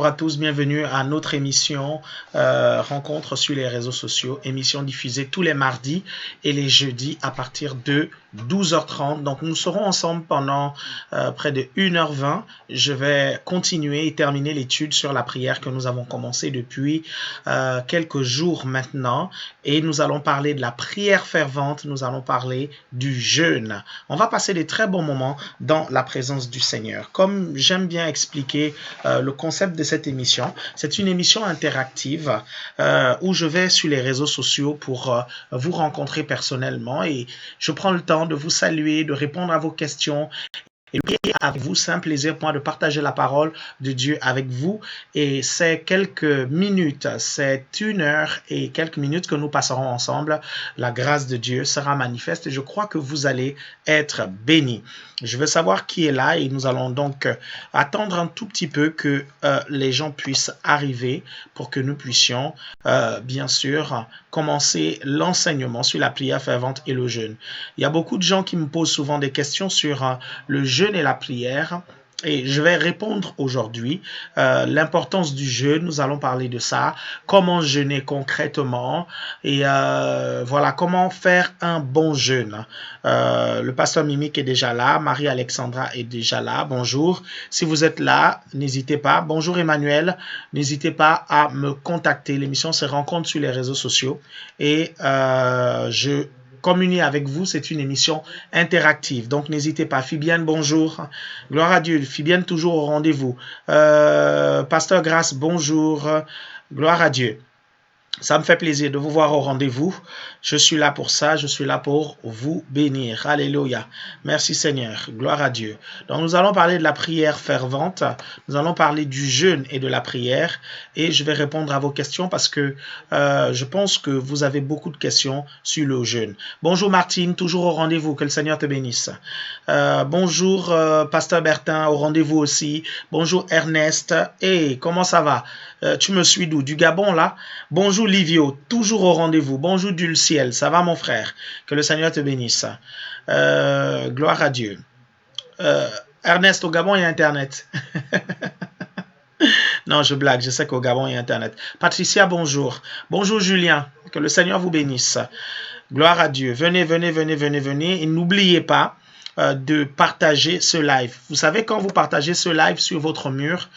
bonjour à tous, bienvenue à notre émission Rencontre sur les réseaux sociaux, émission diffusée tous les mardis et les jeudis à partir de 12h30. Donc nous serons ensemble pendant près de 1h20. Je vais continuer et terminer l'étude sur la prière que nous avons commencé depuis quelques jours maintenant et nous allons parler de la prière fervente, nous allons parler du jeûne. On va passer des très bons moments dans la présence du Seigneur. Comme j'aime bien expliquer le concept de cette émission, c'est une émission interactive où je vais sur les réseaux sociaux pour vous rencontrer personnellement et je prends le temps de vous saluer, de répondre à vos questions et de prier avec vous. C'est un plaisir pour moi de partager la parole de Dieu avec vous. Et c'est quelques minutes, c'est 1h et quelques minutes que nous passerons ensemble. La grâce de Dieu sera manifeste et je crois que vous allez être bénis. Je veux savoir qui est là et nous allons donc attendre un tout petit peu que les gens puissent arriver pour que nous puissions, bien sûr, commencer l'enseignement sur la prière fervente et le jeûne. Il y a beaucoup de gens qui me posent souvent des questions sur le jeûne et la prière. Et je vais répondre aujourd'hui l'importance du jeûne, nous allons parler de ça, comment jeûner concrètement et voilà, comment faire un bon jeûne. Le pasteur Mimique est déjà là, Marie-Alexandra est déjà là, bonjour. Si vous êtes là, n'hésitez pas. Bonjour Emmanuel, n'hésitez pas à me contacter. L'émission se rencontre sur les réseaux sociaux et je communier avec vous, c'est une émission interactive. Donc, n'hésitez pas. Fibienne, bonjour. Gloire à Dieu. Fibienne, toujours au rendez-vous. Pasteur Grace, bonjour. Gloire à Dieu. Ça me fait plaisir de vous voir au rendez-vous. Je suis là pour ça. Je suis là pour vous bénir. Alléluia. Merci Seigneur. Gloire à Dieu. Donc, nous allons parler de la prière fervente. Nous allons parler du jeûne et de la prière. Et je vais répondre à vos questions parce que je pense que vous avez beaucoup de questions sur le jeûne. Bonjour Martine, toujours au rendez-vous. Que le Seigneur te bénisse. Bonjour Pasteur Bertin, au rendez-vous aussi. Bonjour Ernest. Hey, comment ça va? Tu me suis d'où? Du Gabon là? Bonjour Livio, toujours au rendez-vous. Bonjour Dulciel, ça va mon frère? Que le Seigneur te bénisse. Gloire à Dieu. Ernest, au Gabon, il y a Internet. Non, je blague, je sais qu'au Gabon, il y a Internet. Patricia, bonjour. Bonjour Julien, que le Seigneur vous bénisse. Gloire à Dieu. Venez, venez, venez, venez, venez. Et n'oubliez pas de partager ce live. Vous savez, quand vous partagez ce live sur votre mur,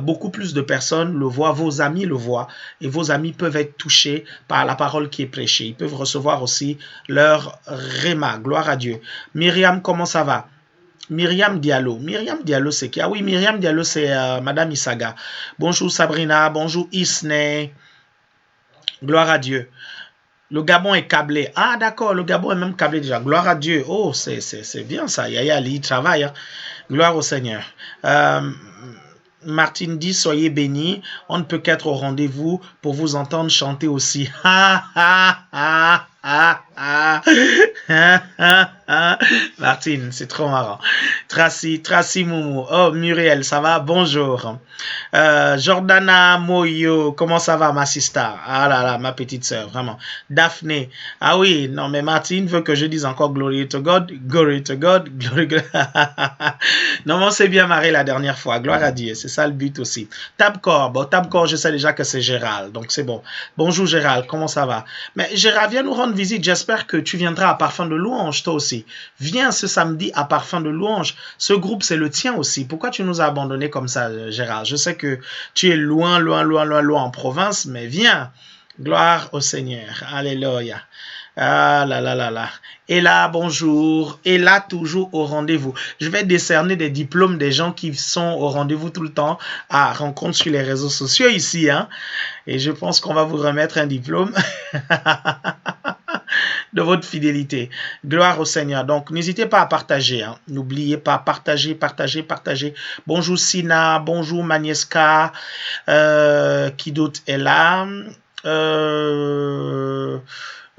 beaucoup plus de personnes le voient, vos amis le voient, et vos amis peuvent être touchés par la parole qui est prêchée. Ils peuvent recevoir aussi leur réma. Gloire à Dieu. Myriam, comment ça va? Myriam Diallo. Myriam Diallo, c'est qui? Ah oui, Myriam Diallo, c'est Madame Isaga. Bonjour Sabrina, bonjour Isney. Gloire à Dieu. Le Gabon est câblé. Ah, d'accord, le Gabon est même câblé déjà. Gloire à Dieu. Oh, c'est bien ça. Yaya Ali, il travaille. Hein. Gloire au Seigneur. Martine dit, soyez bénis. On ne peut qu'être au rendez-vous pour vous entendre chanter aussi. Martine, c'est trop marrant. Tracy Moumou. Oh, Muriel, ça va? Bonjour. Jordana Moyo, comment ça va, ma sister? Ah là là, ma petite sœur, vraiment. Daphné. Ah oui, non, mais Martine veut que je dise encore glory to God, glory to God, glory to God. Non, mais on s'est bien marré la dernière fois. Gloire à Dieu, c'est ça le but aussi. Tabcor, bon, Tabcor, je sais déjà que c'est Gérald, donc c'est bon. Bonjour Gérald, comment ça va? Mais Gérald, viens nous rendre visite. J'espère que tu viendras à Parfum de Louange, toi aussi. Viens ce samedi à Parfum de Louange. Ce groupe, c'est le tien aussi. Pourquoi tu nous as abandonnés comme ça, Gérald? Je sais que tu es loin en province, mais viens. Gloire au Seigneur. Alléluia. Ah là là là là. Et là, bonjour. Et là, toujours au rendez-vous. Je vais décerner des diplômes des gens qui sont au rendez-vous tout le temps à rencontre sur les réseaux sociaux ici. Hein. Et je pense qu'on va vous remettre un diplôme de votre fidélité. Gloire au Seigneur. Donc, n'hésitez pas à partager. Hein. N'oubliez pas, partagez. Bonjour Sina, bonjour Magneska. Qui d'autre est là?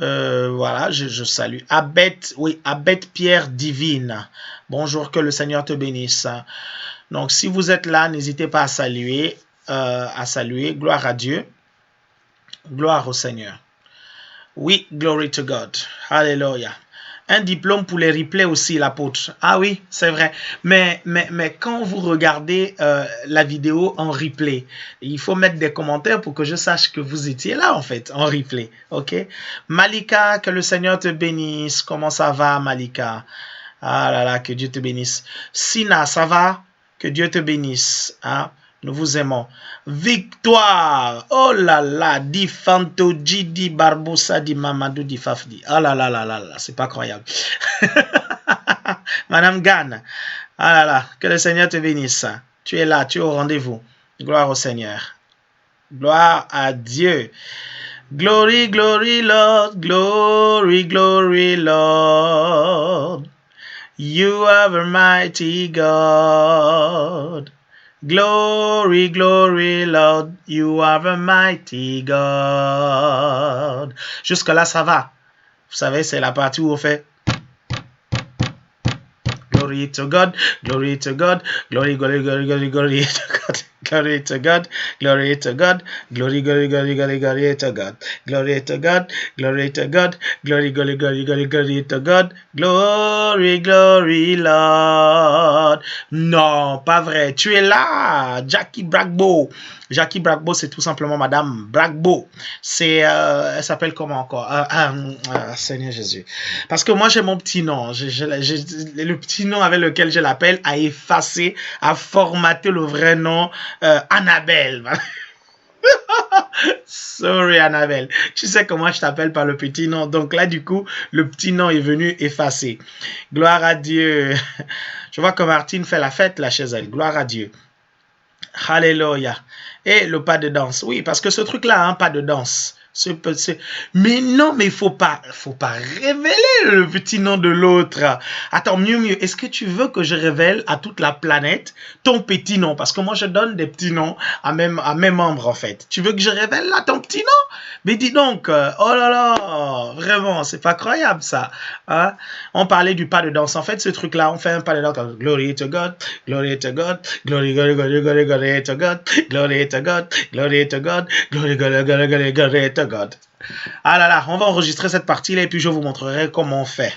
Voilà, je salue. Abed Pierre Divine. Bonjour, que le Seigneur te bénisse. Donc, si vous êtes là, n'hésitez pas à saluer. Gloire à Dieu. Gloire au Seigneur. Oui, glory to God. Hallelujah. Un diplôme pour les replays aussi, l'apôtre. Ah oui, c'est vrai. Mais quand vous regardez la vidéo en replay, il faut mettre des commentaires pour que je sache que vous étiez là, en fait, en replay. OK? Malika, que le Seigneur te bénisse. Comment ça va, Malika? Ah là là, que Dieu te bénisse. Sina, ça va? Que Dieu te bénisse. Hein? Nous vous aimons. Victoire. Oh là là. Di Fanto, di Barbosa, di Mamadou, di Fafdi. Oh là là là là là. C'est pas croyable. Madame Gann. Ah là là. Que le Seigneur te bénisse. Tu es là. Tu es au rendez-vous. Gloire au Seigneur. Gloire à Dieu. Glory, glory, Lord. Glory, glory, Lord. You are a mighty God. Glory, glory, Lord, you are a mighty God. Jusque-là, ça va. Vous savez, c'est la partie où on fait glory to God, glory to God, glory, glory, glory, glory, glory to God. Glory to God, glory to God, glory, glory, glory, glory, glory to God, glory to God, glory to God, glory, glory, glory, glory, glory to God, glory, glory, Lord. Non, pas vrai. Tu es là, Jackie Bragbo. Jackie Bragbo, c'est tout simplement Madame Bragbo. C'est, elle s'appelle comment encore? Seigneur Jésus. Parce que moi, j'ai mon petit nom. Le petit nom avec lequel je l'appelle a effacé, a formaté le vrai nom Annabelle. Sorry Annabelle. Tu sais comment je t'appelle par le petit nom. Donc là, du coup, le petit nom est venu effacer. Gloire à Dieu. Je vois que Martine fait la fête là chez elle. Gloire à Dieu. Alléluia. Et le pas de danse. Oui, parce que ce truc-là, hein, pas de danse. Mais non, mais il faut pas révéler le petit nom de l'autre. Attends, mieux. Est-ce que tu veux que je révèle à toute la planète ton petit nom? Parce que moi, je donne des petits noms à mes membres, en fait. Tu veux que je révèle là ton petit nom? Mais dis donc, oh là là, vraiment, c'est pas croyable, ça. Hein? On parlait du pas de danse. En fait, ce truc-là, on fait un pas de danse comme Glory to God, Glory to God, Glory, glory, glory, glory, glory to God, Glory to God, Glory to God, Glory, glory, glory, glory, glory to God. Ah là là, on va enregistrer cette partie-là et puis je vous montrerai comment on fait.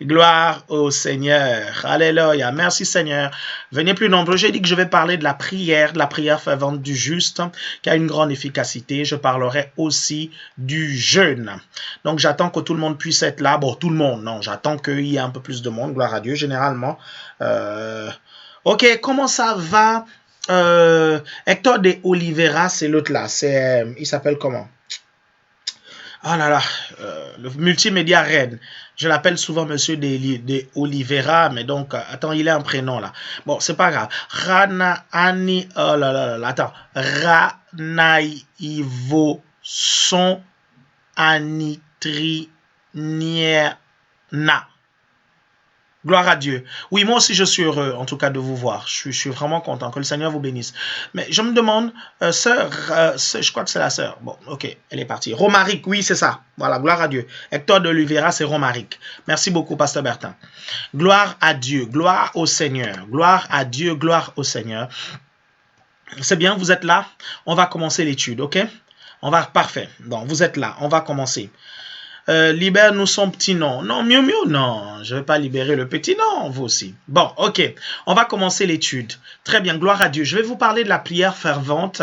Gloire au Seigneur. Alléluia. Merci Seigneur. Venez plus nombreux. J'ai dit que je vais parler de la prière fervente du juste, qui a une grande efficacité. Je parlerai aussi du jeûne. Donc j'attends que tout le monde puisse être là. Bon, tout le monde, non. J'attends qu'il y ait un peu plus de monde. Gloire à Dieu, généralement. Ok, comment ça va? Hector de Oliveira, c'est l'autre là. Il s'appelle comment? Ah là là, le multimédia Rennes. Je l'appelle souvent Monsieur de Oliveira, mais donc, attends, il a un prénom là. Bon, c'est pas grave. Rana Ani, oh là là là, attends. Ranaivo Son Anitriniena. Gloire à Dieu. Oui, moi aussi, je suis heureux, en tout cas, de vous voir. Je suis vraiment content. Que le Seigneur vous bénisse. Mais je me demande, sœur, je crois que c'est la sœur. Bon, ok, elle est partie. Romaric, oui, c'est ça. Voilà, gloire à Dieu. Hector de Oliveira, c'est Romaric. Merci beaucoup, Pasteur Bertin. Gloire à Dieu, gloire au Seigneur. Gloire à Dieu, gloire au Seigneur. C'est bien, vous êtes là. On va commencer l'étude, ok? Parfait. Bon, vous êtes là. On va commencer. Libère-nous son petit nom. Non, mieux, non. Je ne vais pas libérer le petit nom, vous aussi. Bon, ok. On va commencer l'étude. Très bien, gloire à Dieu. Je vais vous parler de la prière fervente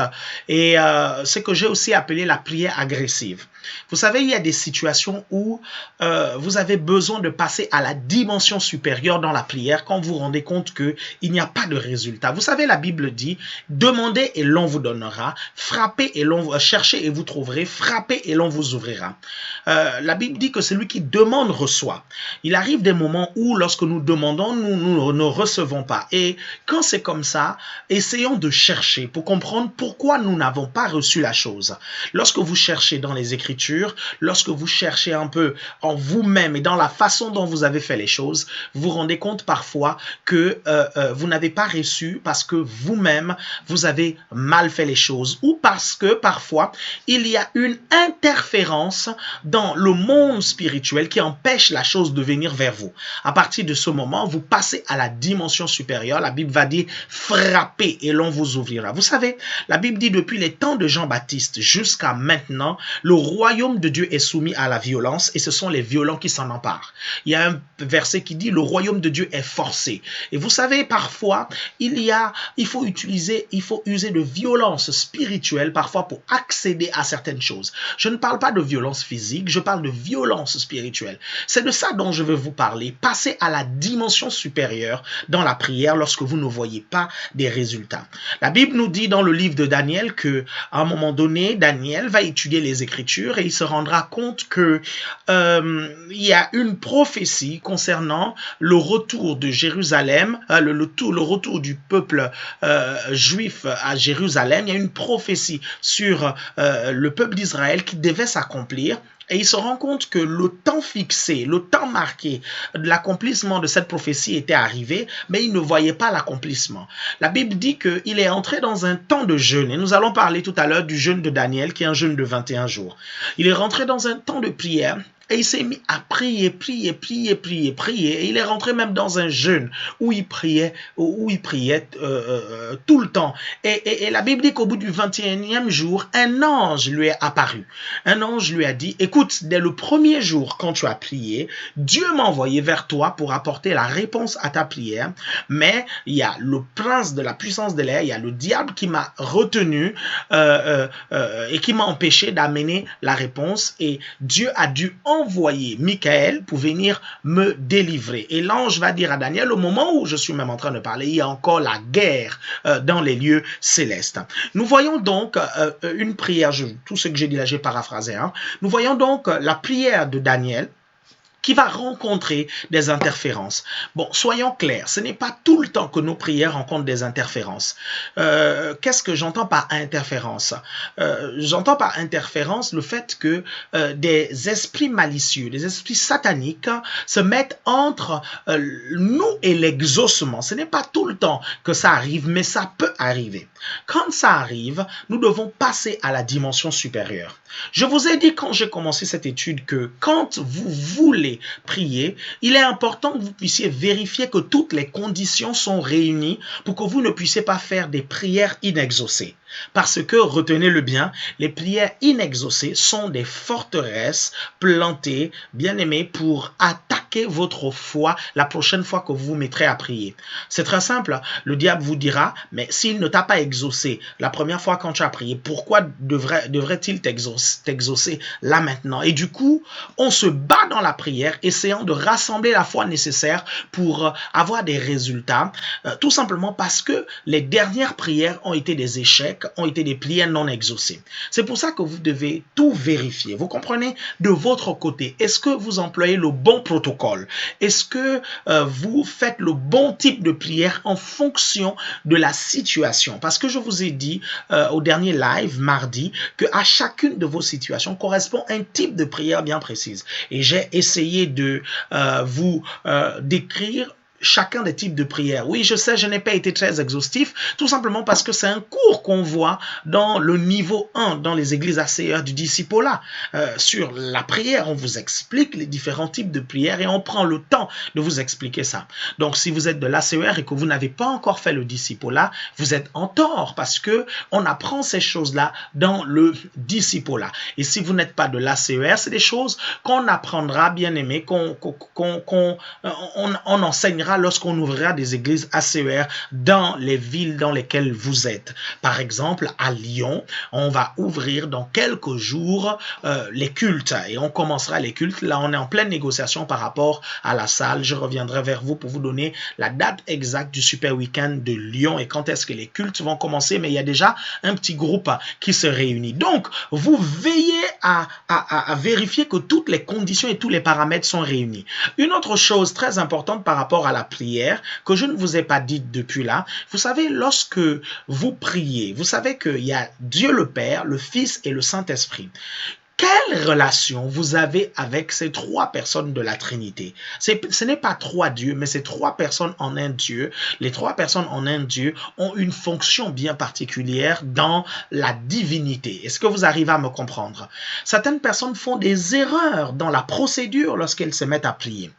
et ce que j'ai aussi appelé la prière agressive. Vous savez, il y a des situations où vous avez besoin de passer à la dimension supérieure dans la prière quand vous vous rendez compte qu'il n'y a pas de résultat. Vous savez, la Bible dit, demandez et l'on vous donnera, frappez et cherchez et vous trouverez, frappez et l'on vous ouvrira. La Bible dit que celui qui demande reçoit. Il arrive des moments où lorsque nous demandons, nous ne recevons pas. Et quand c'est comme ça, essayons de chercher pour comprendre pourquoi nous n'avons pas reçu la chose. Lorsque vous cherchez dans les Écritures, lorsque vous cherchez un peu en vous-même et dans la façon dont vous avez fait les choses, vous vous rendez compte parfois que vous n'avez pas reçu parce que vous-même, vous avez mal fait les choses ou parce que parfois, il y a une interférence dans le monde spirituel qui empêche la chose de venir vers vous. À partir de ce moment, vous passez à la dimension supérieure. La Bible va dire frappez et l'on vous ouvrira. Vous savez, la Bible dit depuis les temps de Jean-Baptiste jusqu'à maintenant, le roi royaume de Dieu est soumis à la violence et ce sont les violents qui s'en emparent. Il y a un verset qui dit le royaume de Dieu est forcé. Et vous savez, parfois, il faut user de violence spirituelle parfois pour accéder à certaines choses. Je ne parle pas de violence physique, je parle de violence spirituelle. C'est de ça dont je veux vous parler. Passer à la dimension supérieure dans la prière lorsque vous ne voyez pas des résultats. La Bible nous dit dans le livre de Daniel que à un moment donné, Daniel va étudier les Écritures et il se rendra compte que il y a une prophétie concernant le retour de Jérusalem, le retour du peuple juif à Jérusalem. Il y a une prophétie sur le peuple d'Israël qui devait s'accomplir. Et il se rend compte que le temps fixé, le temps marqué de l'accomplissement de cette prophétie était arrivé, mais il ne voyait pas l'accomplissement. La Bible dit qu'il est entré dans un temps de jeûne, et nous allons parler tout à l'heure du jeûne de Daniel, qui est un jeûne de 21 jours. Il est rentré dans un temps de prière, et il s'est mis à prier, et il est rentré même dans un jeûne où il priait tout le temps. Et la Bible dit qu'au bout du 21e jour, un ange lui est apparu. Un ange lui a dit, écoute, dès le premier jour, quand tu as prié, Dieu m'a envoyé vers toi pour apporter la réponse à ta prière, mais il y a le prince de la puissance de l'air, il y a le diable qui m'a retenu et qui m'a empêché d'amener la réponse, et Dieu a dû envoyer Michael pour venir me délivrer. Et l'ange va dire à Daniel, au moment où je suis même en train de parler, il y a encore la guerre dans les lieux célestes. Nous voyons donc une prière, tout ce que j'ai dit là, j'ai paraphrasé, nous voyons donc la prière de Daniel qui va rencontrer des interférences. Bon, soyons clairs, ce n'est pas tout le temps que nos prières rencontrent des interférences. Qu'est-ce que j'entends par interférence? J'entends par interférence le fait que des esprits malicieux, des esprits sataniques se mettent entre nous et l'exaucement. Ce n'est pas tout le temps que ça arrive, mais ça peut arriver. Quand ça arrive, nous devons passer à la dimension supérieure. Je vous ai dit quand j'ai commencé cette étude que quand vous voulez prier, il est important que vous puissiez vérifier que toutes les conditions sont réunies pour que vous ne puissiez pas faire des prières inexaucées. Parce que, retenez-le bien, les prières inexaucées sont des forteresses plantées, bien aimées, pour attaquer votre foi la prochaine fois que vous vous mettrez à prier. C'est très simple, le diable vous dira, mais s'il ne t'a pas exaucé la première fois quand tu as prié, pourquoi devrait-il t'exaucer là maintenant? Et du coup, on se bat dans la prière, essayant de rassembler la foi nécessaire pour avoir des résultats, tout simplement parce que les dernières prières ont été des échecs, ont été des prières non exaucées. C'est pour ça que vous devez tout vérifier. Vous comprenez? De votre côté, est-ce que vous employez le bon protocole? Est-ce que vous faites le bon type de prière en fonction de la situation? Parce que je vous ai dit au dernier live, mardi, qu'à chacune de vos situations correspond un type de prière bien précise. Et j'ai essayé de vous décrire chacun des types de prières. Oui, je sais, je n'ai pas été très exhaustif, tout simplement parce que c'est un cours qu'on voit dans le niveau 1, dans les églises ACR du discipolat. Sur la prière, on vous explique les différents types de prières et on prend le temps de vous expliquer ça. Donc, si vous êtes de l'ACR et que vous n'avez pas encore fait le discipolat, vous êtes en tort parce que on apprend ces choses-là dans le discipolat. Et si vous n'êtes pas de l'ACR, c'est des choses qu'on apprendra, bien aimé, qu'on enseignera lorsqu'on ouvrira des églises ACER dans les villes dans lesquelles vous êtes. Par exemple, à Lyon, on va ouvrir dans quelques jours les cultes et on commencera les cultes. Là, on est en pleine négociation par rapport à la salle. Je reviendrai vers vous pour vous donner la date exacte du Super Week-end de Lyon et quand est-ce que les cultes vont commencer. Mais il y a déjà un petit groupe qui se réunit. Donc, vous veillez à vérifier que toutes les conditions et tous les paramètres sont réunis. Une autre chose très importante par rapport à la prière, que je ne vous ai pas dite depuis là, vous savez, lorsque vous priez, vous savez qu'il y a Dieu le Père, le Fils et le Saint-Esprit. Quelle relation vous avez avec ces trois personnes de la Trinité? Ce n'est pas trois dieux, mais c'est trois personnes en un Dieu. Les trois personnes en un Dieu ont une fonction bien particulière dans la divinité. Est-ce que vous arrivez à me comprendre? Certaines personnes font des erreurs dans la procédure lorsqu'elles se mettent à prier.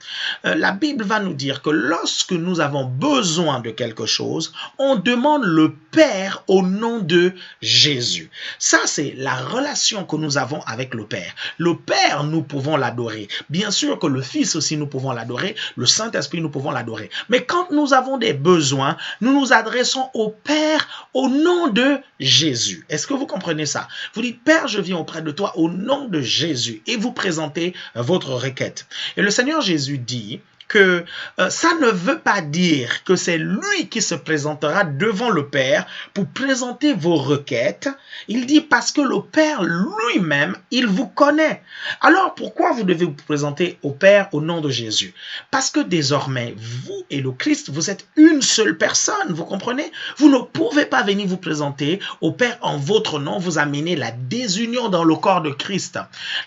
La Bible va nous dire que lorsque nous avons besoin de quelque chose, on demande le Père au nom de Jésus. Ça, c'est la relation que nous avons avec avec le Père. Le Père, nous pouvons l'adorer. Bien sûr que le Fils aussi, nous pouvons l'adorer. Le Saint-Esprit, nous pouvons l'adorer. Mais quand nous avons des besoins, nous nous adressons au Père au nom de Jésus. Est-ce que vous comprenez ça? Vous dites, Père, je viens auprès de toi au nom de Jésus. Et vous présentez votre requête. Et le Seigneur Jésus dit que ça ne veut pas dire que c'est lui qui se présentera devant le Père pour présenter vos requêtes. Il dit parce que le Père lui-même, il vous connaît. Alors pourquoi vous devez vous présenter au Père au nom de Jésus? Parce que désormais, vous et le Christ, vous êtes une seule personne, vous comprenez? Vous ne pouvez pas venir vous présenter au Père en votre nom, vous amenez la désunion dans le corps de Christ.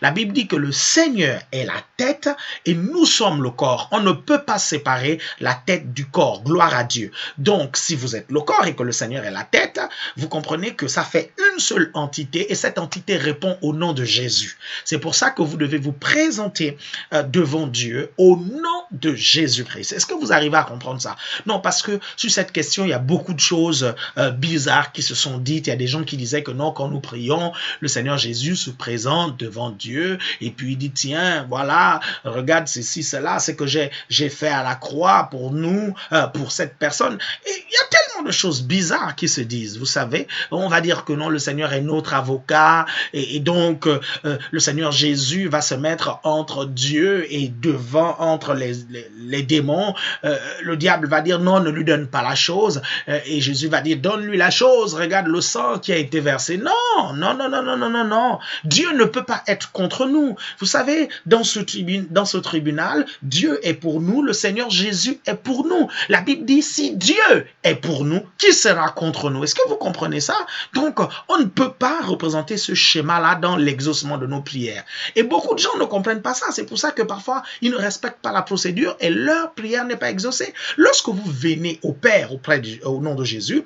La Bible dit que le Seigneur est la tête et nous sommes le corps. On ne peut pas séparer la tête du corps. Gloire à Dieu. Donc, si vous êtes le corps et que le Seigneur est la tête, vous comprenez que ça fait une seule entité et cette entité répond au nom de Jésus. C'est pour ça que vous devez vous présenter devant Dieu au nom de Jésus-Christ. Est-ce que vous arrivez à comprendre ça? Non, parce que sur cette question, il y a beaucoup de choses bizarres qui se sont dites. Il y a des gens qui disaient que non, quand nous prions, le Seigneur Jésus se présente devant Dieu et puis il dit, tiens, voilà, regarde ceci, cela, c'est que j'ai fait à la croix pour nous, pour cette personne. Et il y a tellement de choses bizarres qui se disent, vous savez. On va dire que non, le Seigneur est notre avocat et donc le Seigneur Jésus va se mettre entre Dieu et devant, entre les démons. Le diable va dire non, ne lui donne pas la chose. Et Jésus va dire donne-lui la chose, regarde le sang qui a été versé. Non, non, non, non, non, non, non, non. Dieu ne peut pas être contre nous. Vous savez, dans ce tribunal, Dieu est pour nous, le Seigneur Jésus est pour nous. La Bible dit, si Dieu est pour nous, qui sera contre nous? Est-ce que vous comprenez ça? Donc, on ne peut pas représenter ce schéma-là dans l'exaucement de nos prières. Et beaucoup de gens ne comprennent pas ça. C'est pour ça que parfois, ils ne respectent pas la procédure et leur prière n'est pas exaucée. Lorsque vous venez au Père au nom de Jésus,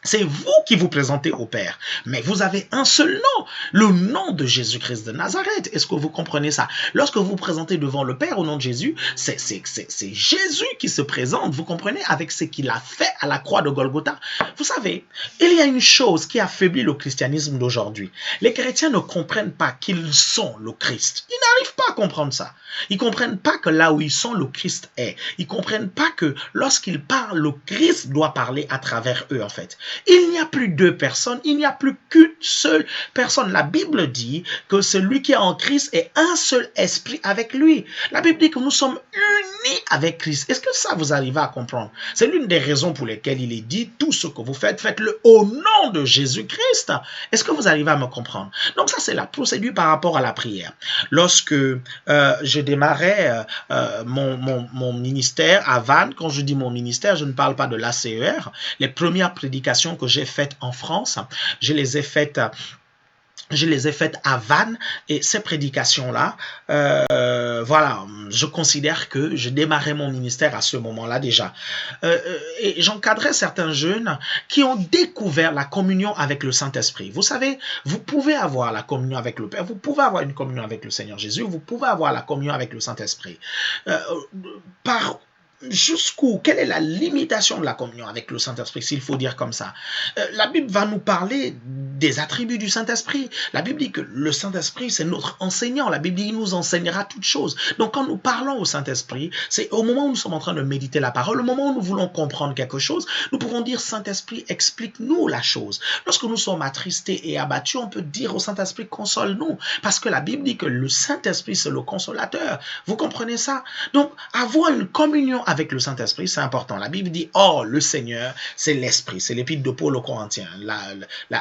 c'est vous qui vous présentez au Père. Mais vous avez un seul nom, le nom de Jésus-Christ de Nazareth. Est-ce que vous comprenez ça? Lorsque vous vous présentez devant le Père au nom de Jésus, c'est Jésus qui se présente, vous comprenez, avec ce qu'il a fait à la croix de Golgotha. Vous savez, il y a une chose qui affaiblit le christianisme d'aujourd'hui. Les chrétiens ne comprennent pas qu'ils sont le Christ. Ils n'arrivent pas à comprendre ça. Ils ne comprennent pas que là où ils sont, le Christ est. Ils ne comprennent pas que lorsqu'ils parlent, le Christ doit parler à travers eux, en fait. Il n'y a plus deux personnes, il n'y a plus qu'une seule personne. La Bible dit que celui qui est en Christ est un seul esprit avec lui. La Bible dit que nous sommes unis avec Christ. Est-ce que ça vous arrive à comprendre? C'est l'une des raisons pour lesquelles il est dit, tout ce que vous faites, faites-le au nom de Jésus-Christ. Est-ce que vous arrivez à me comprendre? Donc ça, c'est la procédure par rapport à la prière. Lorsque je démarrais mon ministère à Vannes, quand je dis mon ministère, je ne parle pas de l'ACER, les premières prédications que j'ai faites en France, je les ai faites à Vannes et ces prédications-là, voilà, je considère que je démarrais mon ministère à ce moment-là déjà. Et j'encadrais certains jeunes qui ont découvert la communion avec le Saint-Esprit. Vous savez, vous pouvez avoir la communion avec le Père, vous pouvez avoir une communion avec le Seigneur Jésus, vous pouvez avoir la communion avec le Saint-Esprit. Jusqu'où? Quelle est la limitation de la communion avec le Saint-Esprit, s'il faut dire comme ça? La Bible va nous parler des attributs du Saint-Esprit. La Bible dit que le Saint-Esprit, c'est notre enseignant. La Bible dit qu'il nous enseignera toutes choses. Donc, quand nous parlons au Saint-Esprit, c'est au moment où nous sommes en train de méditer la parole, au moment où nous voulons comprendre quelque chose, nous pouvons dire, Saint-Esprit, explique-nous la chose. Lorsque nous sommes attristés et abattus, on peut dire au Saint-Esprit, console-nous. Parce que la Bible dit que le Saint-Esprit, c'est le consolateur. Vous comprenez ça? Donc, avoir une communion avec le Saint-Esprit, c'est important. La Bible dit, oh, le Seigneur, c'est l'Esprit. C'est l'épître de Paul aux Corinthiens, la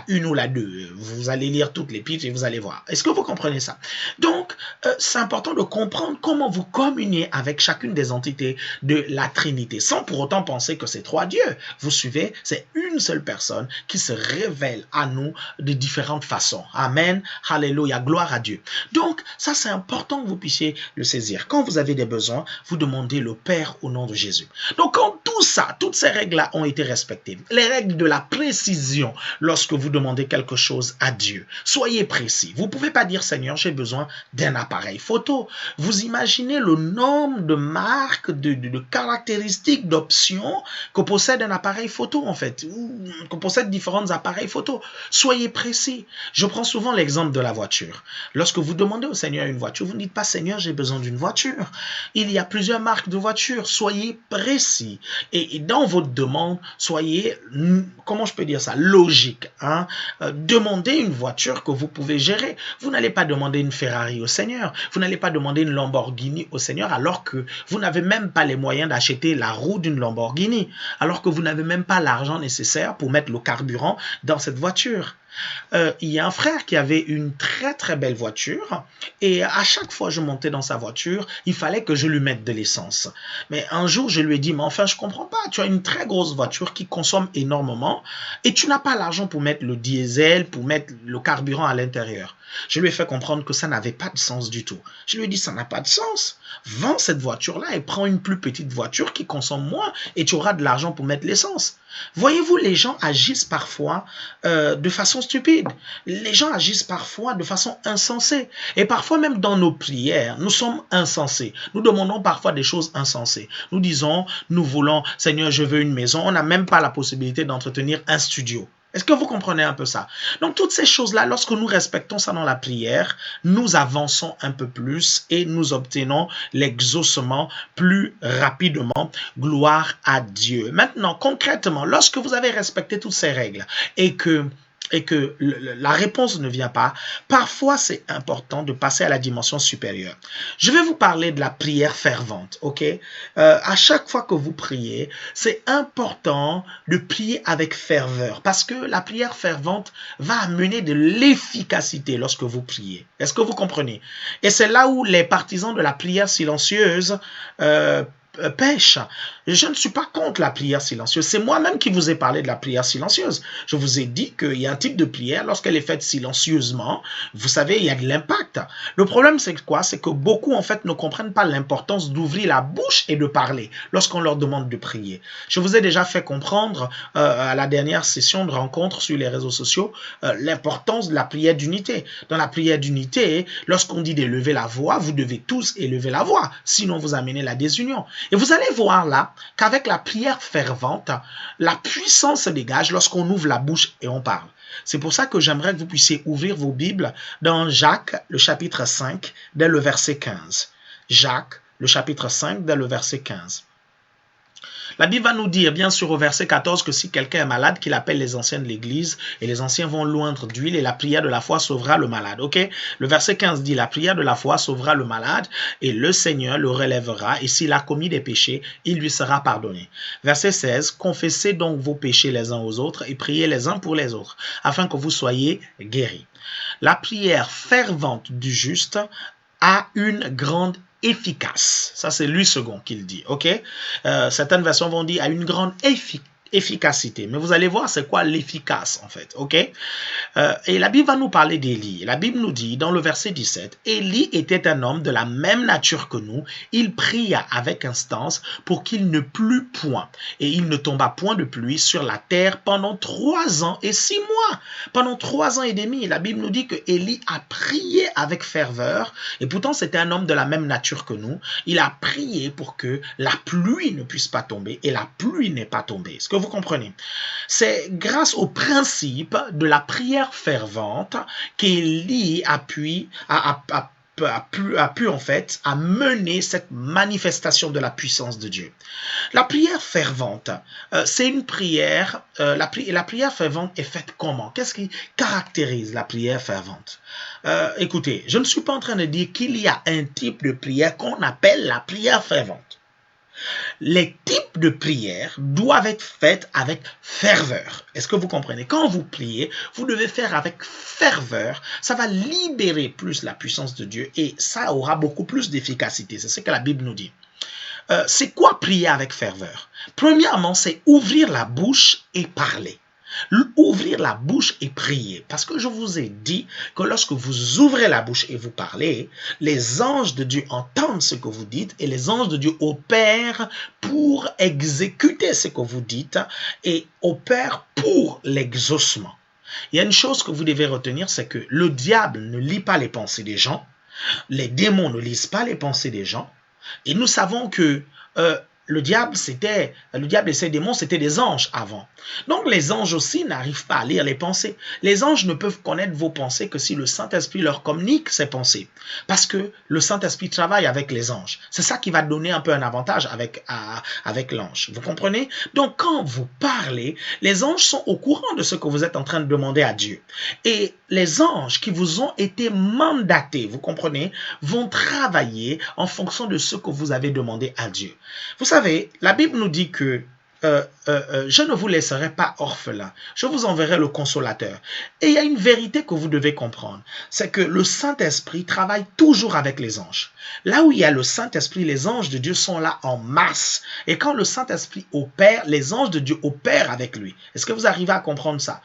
1 ou la 2. Vous allez lire toutes l'épître et vous allez voir. Est-ce que vous comprenez ça? Donc, c'est important de comprendre comment vous communiez avec chacune des entités de la Trinité, sans pour autant penser que c'est trois dieux. Vous suivez? C'est une seule personne qui se révèle à nous de différentes façons. Amen. Alléluia. Gloire à Dieu. Donc, ça, c'est important que vous puissiez le saisir. Quand vous avez des besoins, vous demandez le Père au nom nom de Jésus. Donc quand tout ça, toutes ces règles-là ont été respectées, les règles de la précision lorsque vous demandez quelque chose à Dieu, soyez précis. Vous ne pouvez pas dire Seigneur, j'ai besoin d'un appareil photo. Vous imaginez le nombre de marques, de caractéristiques, d'options que possède un appareil photo en fait, ou que possède différents appareils photo. Soyez précis. Je prends souvent l'exemple de la voiture. Lorsque vous demandez au Seigneur une voiture, vous ne dites pas Seigneur, j'ai besoin d'une voiture. Il y a plusieurs marques de voitures. Soyez précis. Et dans votre demande, soyez, comment je peux dire ça, logique. Hein? Demandez une voiture que vous pouvez gérer. Vous n'allez pas demander une Ferrari au Seigneur. Vous n'allez pas demander une Lamborghini au Seigneur alors que vous n'avez même pas les moyens d'acheter la roue d'une Lamborghini. Alors que vous n'avez même pas l'argent nécessaire pour mettre le carburant dans cette voiture. Il y a un frère qui avait une très très belle voiture et à chaque fois que je montais dans sa voiture, il fallait que je lui mette de l'essence. Mais un jour, je lui ai dit, mais enfin, je comprends pas, tu as une très grosse voiture qui consomme énormément et tu n'as pas l'argent pour mettre le diesel, pour mettre le carburant à l'intérieur. Je lui ai fait comprendre que ça n'avait pas de sens du tout. Je lui ai dit, ça n'a pas de sens. Vends cette voiture-là et prends une plus petite voiture qui consomme moins et tu auras de l'argent pour mettre l'essence. Voyez-vous, les gens agissent parfois de façon stupide. Les gens agissent parfois de façon insensée. Et parfois même dans nos prières, nous sommes insensés. Nous demandons parfois des choses insensées. Nous disons, nous voulons, Seigneur, je veux une maison. On n'a même pas la possibilité d'entretenir un studio. Est-ce que vous comprenez un peu ça? Donc, toutes ces choses-là, lorsque nous respectons ça dans la prière, nous avançons un peu plus et nous obtenons l'exaucement plus rapidement. Gloire à Dieu. Maintenant, concrètement, lorsque vous avez respecté toutes ces règles et que la réponse ne vient pas, parfois c'est important de passer à la dimension supérieure. Je vais vous parler de la prière fervente, ok? À chaque fois que vous priez, c'est important de prier avec ferveur parce que la prière fervente va amener de l'efficacité lorsque vous priez. Est-ce que vous comprenez? Et c'est là où les partisans de la prière silencieuse pêche. Je ne suis pas contre la prière silencieuse. C'est moi-même qui vous ai parlé de la prière silencieuse. Je vous ai dit qu'il y a un type de prière, lorsqu'elle est faite silencieusement, vous savez, il y a de l'impact. Le problème, c'est quoi? C'est que beaucoup, en fait, ne comprennent pas l'importance d'ouvrir la bouche et de parler lorsqu'on leur demande de prier. Je vous ai déjà fait comprendre à la dernière session de rencontre sur les réseaux sociaux l'importance de la prière d'unité. Dans la prière d'unité, lorsqu'on dit d'élever la voix, vous devez tous élever la voix, sinon vous amenez la désunion. Et vous allez voir là qu'avec la prière fervente, la puissance se dégage lorsqu'on ouvre la bouche et on parle. C'est pour ça que j'aimerais que vous puissiez ouvrir vos Bibles dans Jacques, le chapitre 5, dès le verset 15. Jacques, le chapitre 5, dès le verset 15. La Bible va nous dire, bien sûr, au verset 14, que si quelqu'un est malade, qu'il appelle les anciens de l'église, et les anciens vont l'oindre d'huile, et la prière de la foi sauvera le malade. Ok? Le verset 15 dit, la prière de la foi sauvera le malade, et le Seigneur le relèvera, et s'il a commis des péchés, il lui sera pardonné. Verset 16, confessez donc vos péchés les uns aux autres, et priez les uns pour les autres, afin que vous soyez guéris. La prière fervente du juste a une grande efficace. Ça, c'est lui second qu'il dit, ok? Certaines versions vont dire à une grande efficacité. Mais vous allez voir c'est quoi l'efficace en fait, ok? Et la Bible va nous parler d'Élie. La Bible nous dit dans le verset 17, Élie était un homme de la même nature que nous. Il pria avec instance pour qu'il ne plût point. Et il ne tomba point de pluie sur la terre pendant 3 ans et 6 mois. Pendant 3 ans et demi, la Bible nous dit que Élie a prié avec ferveur. Et pourtant, c'était un homme de la même nature que nous. Il a prié pour que la pluie ne puisse pas tomber. Et la pluie n'est pas tombée. Est-ce que vous comprenez? C'est grâce au principe de la prière fervente qu'Élie a pu en fait à mener cette manifestation de la puissance de Dieu. La prière fervente, c'est une prière, la prière fervente est faite comment? Qu'est-ce qui caractérise la prière fervente? Écoutez, je ne suis pas en train de dire qu'il y a un type de prière qu'on appelle la prière fervente. Les types de prières doivent être faites avec ferveur. Est-ce que vous comprenez? Quand vous priez, vous devez faire avec ferveur. Ça va libérer plus la puissance de Dieu et ça aura beaucoup plus d'efficacité. C'est ce que la Bible nous dit. C'est quoi prier avec ferveur? Premièrement, c'est ouvrir la bouche et parler. Ouvrir la bouche et prier. Parce que je vous ai dit que lorsque vous ouvrez la bouche et vous parlez, les anges de Dieu entendent ce que vous dites et les anges de Dieu opèrent pour exécuter ce que vous dites et opèrent pour l'exaucement. Il y a une chose que vous devez retenir, c'est que le diable ne lit pas les pensées des gens, les démons ne lisent pas les pensées des gens, et nous savons que le diable et ses démons, c'était des anges avant. Donc les anges aussi n'arrivent pas à lire les pensées. Les anges ne peuvent connaître vos pensées que si le Saint-Esprit leur communique ses pensées. Parce que le Saint-Esprit travaille avec les anges. C'est ça qui va donner un peu un avantage avec l'ange. Vous comprenez? Donc quand vous parlez, les anges sont au courant de ce que vous êtes en train de demander à Dieu. Et les anges qui vous ont été mandatés, vous comprenez, vont travailler en fonction de ce que vous avez demandé à Dieu. Vous savez, la Bible nous dit que je ne vous laisserai pas orphelin, je vous enverrai le consolateur. Et il y a une vérité que vous devez comprendre, c'est que le Saint-Esprit travaille toujours avec les anges. Là où il y a le Saint-Esprit, les anges de Dieu sont là en masse. Et quand le Saint-Esprit opère, les anges de Dieu opèrent avec lui. Est-ce que vous arrivez à comprendre ça?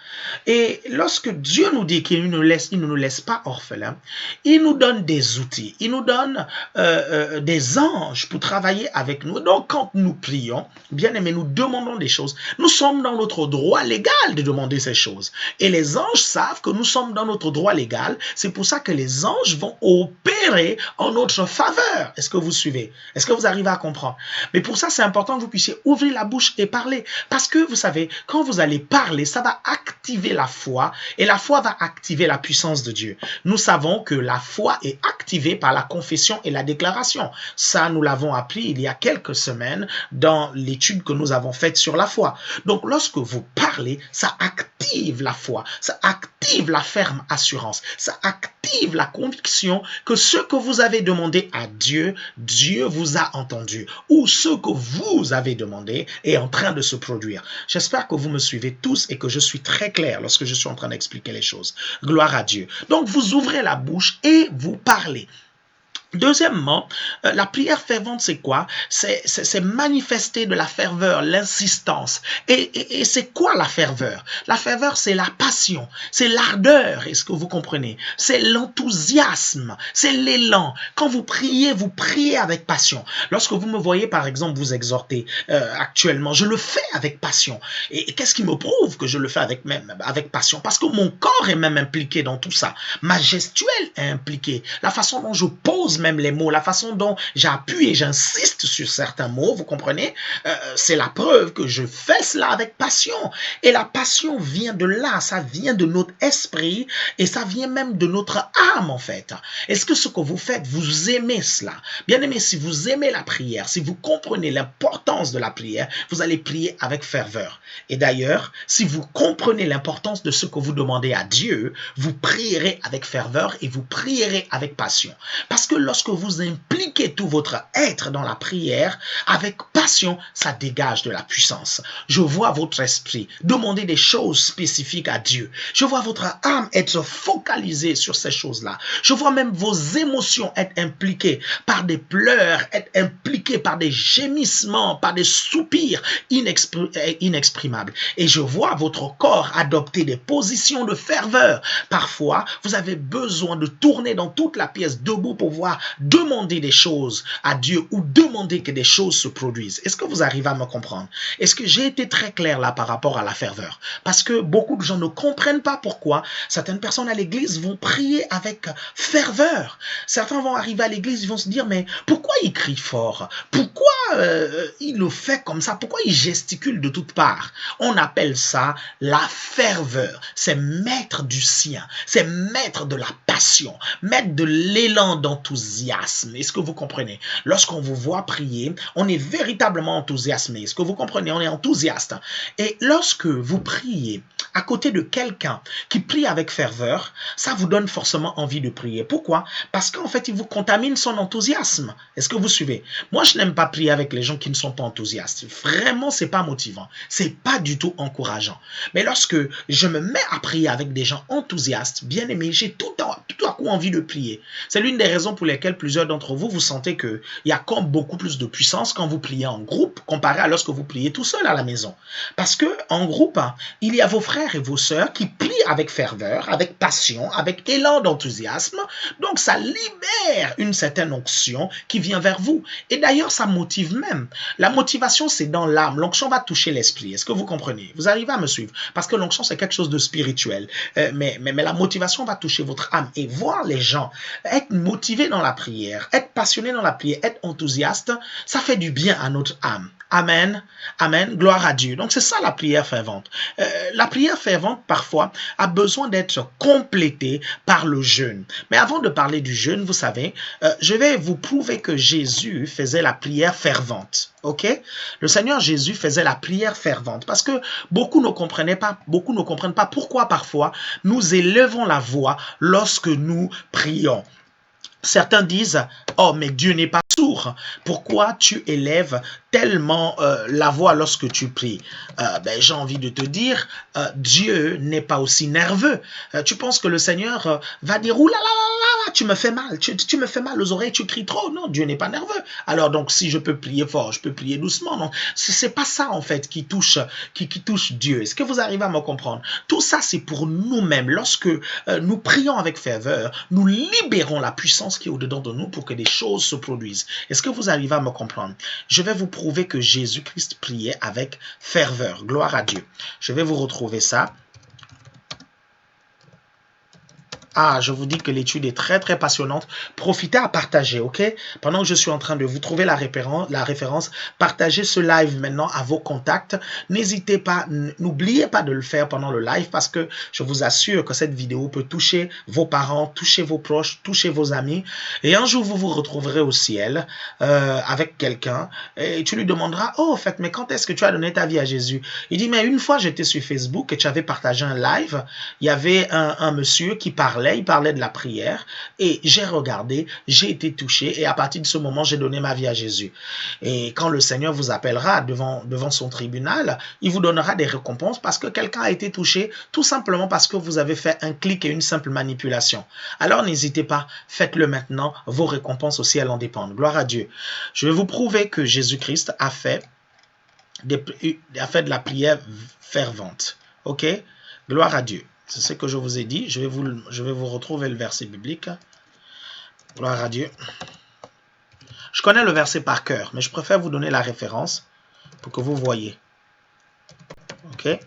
Et lorsque Dieu nous dit qu'il ne nous laisse pas orphelins, il nous donne des outils, il nous donne des anges pour travailler avec nous. Donc quand nous prions, bien aimés, nous demandons des choses. Nous sommes dans notre droit légal de demander ces choses. Et les anges savent que nous sommes dans notre droit légal. C'est pour ça que les anges vont opérer en notre faveur. Est-ce que vous suivez? Est-ce que vous arrivez à comprendre? Mais pour ça, c'est important que vous puissiez ouvrir la bouche et parler. Parce que, vous savez, quand vous allez parler, ça va activer la foi. Et la foi va activer la puissance de Dieu. Nous savons que la foi est activée par la confession et la déclaration. Ça, nous l'avons appris il y a quelques semaines dans l'étude que nous avons faite sur la foi. Donc, lorsque vous parlez, ça active la foi, ça active la ferme assurance, ça active la conviction que ce que vous avez demandé à Dieu, Dieu vous a entendu, ou ce que vous avez demandé est en train de se produire. J'espère que vous me suivez tous et que je suis très clair lorsque je suis en train d'expliquer les choses. Gloire à Dieu. Donc, vous ouvrez la bouche et vous parlez. Deuxièmement, la prière fervente, c'est quoi? C'est manifester de la ferveur, l'insistance. Et c'est quoi la ferveur? La ferveur, c'est la passion, c'est l'ardeur, est-ce que vous comprenez? C'est l'enthousiasme, c'est l'élan. Quand vous priez avec passion. Lorsque vous me voyez, par exemple, vous exhorter actuellement, je le fais avec passion. Et qu'est-ce qui me prouve que je le fais avec passion? Parce que mon corps est même impliqué dans tout ça. Ma gestuelle est impliquée. La façon dont je pose même les mots, la façon dont j'appuie et j'insiste sur certains mots, vous comprenez, c'est la preuve que je fais cela avec passion. Et la passion vient de là, ça vient de notre esprit et ça vient même de notre âme en fait. Est-ce que ce que vous faites, vous aimez cela? Bien aimé, si vous aimez la prière, si vous comprenez l'importance de la prière, vous allez prier avec ferveur. Et d'ailleurs, si vous comprenez l'importance de ce que vous demandez à Dieu, vous prierez avec ferveur et vous prierez avec passion. Parce que lorsque vous impliquez tout votre être dans la prière, avec passion, ça dégage de la puissance. Je vois votre esprit demander des choses spécifiques à Dieu. Je vois votre âme être focalisée sur ces choses-là. Je vois même vos émotions être impliquées par des pleurs, être impliquées par des gémissements, par des soupirs inexprimables. Et je vois votre corps adopter des positions de ferveur. Parfois, vous avez besoin de tourner dans toute la pièce debout pour pouvoir demander des choses à Dieu ou demander que des choses se produisent. Est-ce que vous arrivez à me comprendre? Est-ce que j'ai été très clair là par rapport à la ferveur? Parce que beaucoup de gens ne comprennent pas pourquoi certaines personnes à l'église vont prier avec ferveur. Certains vont arriver à l'église, ils vont se dire, mais pourquoi il crie fort? Pourquoi il le fait comme ça? Pourquoi il gesticule de toutes parts? On appelle ça la ferveur. C'est mettre du sien, c'est mettre de la passion, mettre de l'élan d'enthousiasme. Est-ce que vous comprenez? Lorsqu'on vous voit prier, on est véritablement enthousiasmé. Est-ce que vous comprenez? On est enthousiaste. Et lorsque vous priez à côté de quelqu'un qui prie avec ferveur, ça vous donne forcément envie de prier. Pourquoi? Parce qu'en fait, il vous contamine son enthousiasme. Est-ce que vous suivez? Moi, je n'aime pas prier avec les gens qui ne sont pas enthousiastes. Vraiment, c'est pas motivant. C'est pas du tout encourageant. Mais lorsque je me mets à prier avec des gens enthousiastes, bien aimés, j'ai tout tout à coup envie de prier. C'est l'une des raisons pour lesquelles plusieurs d'entre vous, vous sentez qu'il y a comme beaucoup plus de puissance quand vous priez en groupe comparé à lorsque vous priez tout seul à la maison. Parce que en groupe, il y a vos frères et vos sœurs qui plient avec ferveur, avec passion, avec élan d'enthousiasme. Donc ça libère une certaine onction qui vient vers vous. Et d'ailleurs, ça motive même. La motivation, c'est dans l'âme. L'onction va toucher l'esprit. Est-ce que vous comprenez? Vous arrivez à me suivre? Parce que l'onction, c'est quelque chose de spirituel. Mais la motivation va toucher votre âme. Et voir les gens être motivés dans la prière, être passionnés dans la prière, être enthousiastes, ça fait du bien à notre âme. Amen, amen, gloire à Dieu. Donc c'est ça la prière fervente. La prière fervente parfois a besoin d'être complétée par le jeûne. Mais avant de parler du jeûne, vous savez, je vais vous prouver que Jésus faisait la prière fervente. Ok? Le Seigneur Jésus faisait la prière fervente parce que beaucoup ne comprennent pas pourquoi parfois nous élevons la voix lorsque nous prions. Certains disent, oh mais Dieu n'est pas sourd, pourquoi tu élèves tellement la voix lorsque tu pries? J'ai envie de te dire, Dieu n'est pas aussi nerveux. Tu penses que le Seigneur va dire, ouh là là là là, tu me fais mal, tu me fais mal aux oreilles, tu cries trop. Non, Dieu n'est pas nerveux. Alors donc si je peux prier fort, je peux prier doucement. Non, c'est pas ça en fait qui touche Dieu. Est-ce que vous arrivez à me comprendre? Tout ça c'est pour nous-mêmes. Lorsque nous prions avec ferveur, nous libérons la puissance qui est au-dedans de nous pour que des choses se produisent. Est-ce que vous arrivez à me comprendre? Je vais vous prouver que Jésus-Christ priait avec ferveur. Gloire à Dieu. Je vais vous retrouver ça. Ah, je vous dis que l'étude est très très passionnante. Profitez à partager, ok? Pendant que je suis en train de vous trouver la référence, partagez ce live maintenant à vos contacts. N'hésitez pas, n'oubliez pas de le faire pendant le live parce que je vous assure que cette vidéo peut toucher vos parents, toucher vos proches, toucher vos amis. Et un jour, vous vous retrouverez au ciel avec quelqu'un et tu lui demanderas, oh, en fait, mais quand est-ce que tu as donné ta vie à Jésus? Il dit, mais une fois, j'étais sur Facebook et tu avais partagé un live. Il y avait un monsieur qui parlait. Il parlait de la prière et j'ai regardé, j'ai été touché et à partir de ce moment, j'ai donné ma vie à Jésus. Et quand le Seigneur vous appellera devant son tribunal, il vous donnera des récompenses parce que quelqu'un a été touché tout simplement parce que vous avez fait un clic et une simple manipulation. Alors n'hésitez pas, faites-le maintenant, vos récompenses au ciel en dépendent. Gloire à Dieu. Je vais vous prouver que Jésus-Christ a fait de la prière fervente. Ok? Gloire à Dieu. C'est ce que je vous ai dit. Je vais vous retrouver le verset biblique. Gloire à Dieu. Je connais le verset par cœur, mais je préfère vous donner la référence pour que vous voyez. Ok?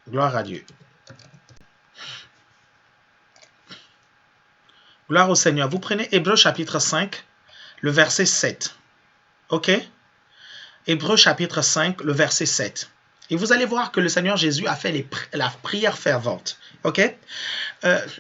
Gloire à Dieu. Gloire au Seigneur. Vous prenez Hébreux chapitre 5, le verset 7. Ok? Hébreux chapitre 5, le verset 7. Et vous allez voir que le Seigneur Jésus a fait la prière fervente. Ok?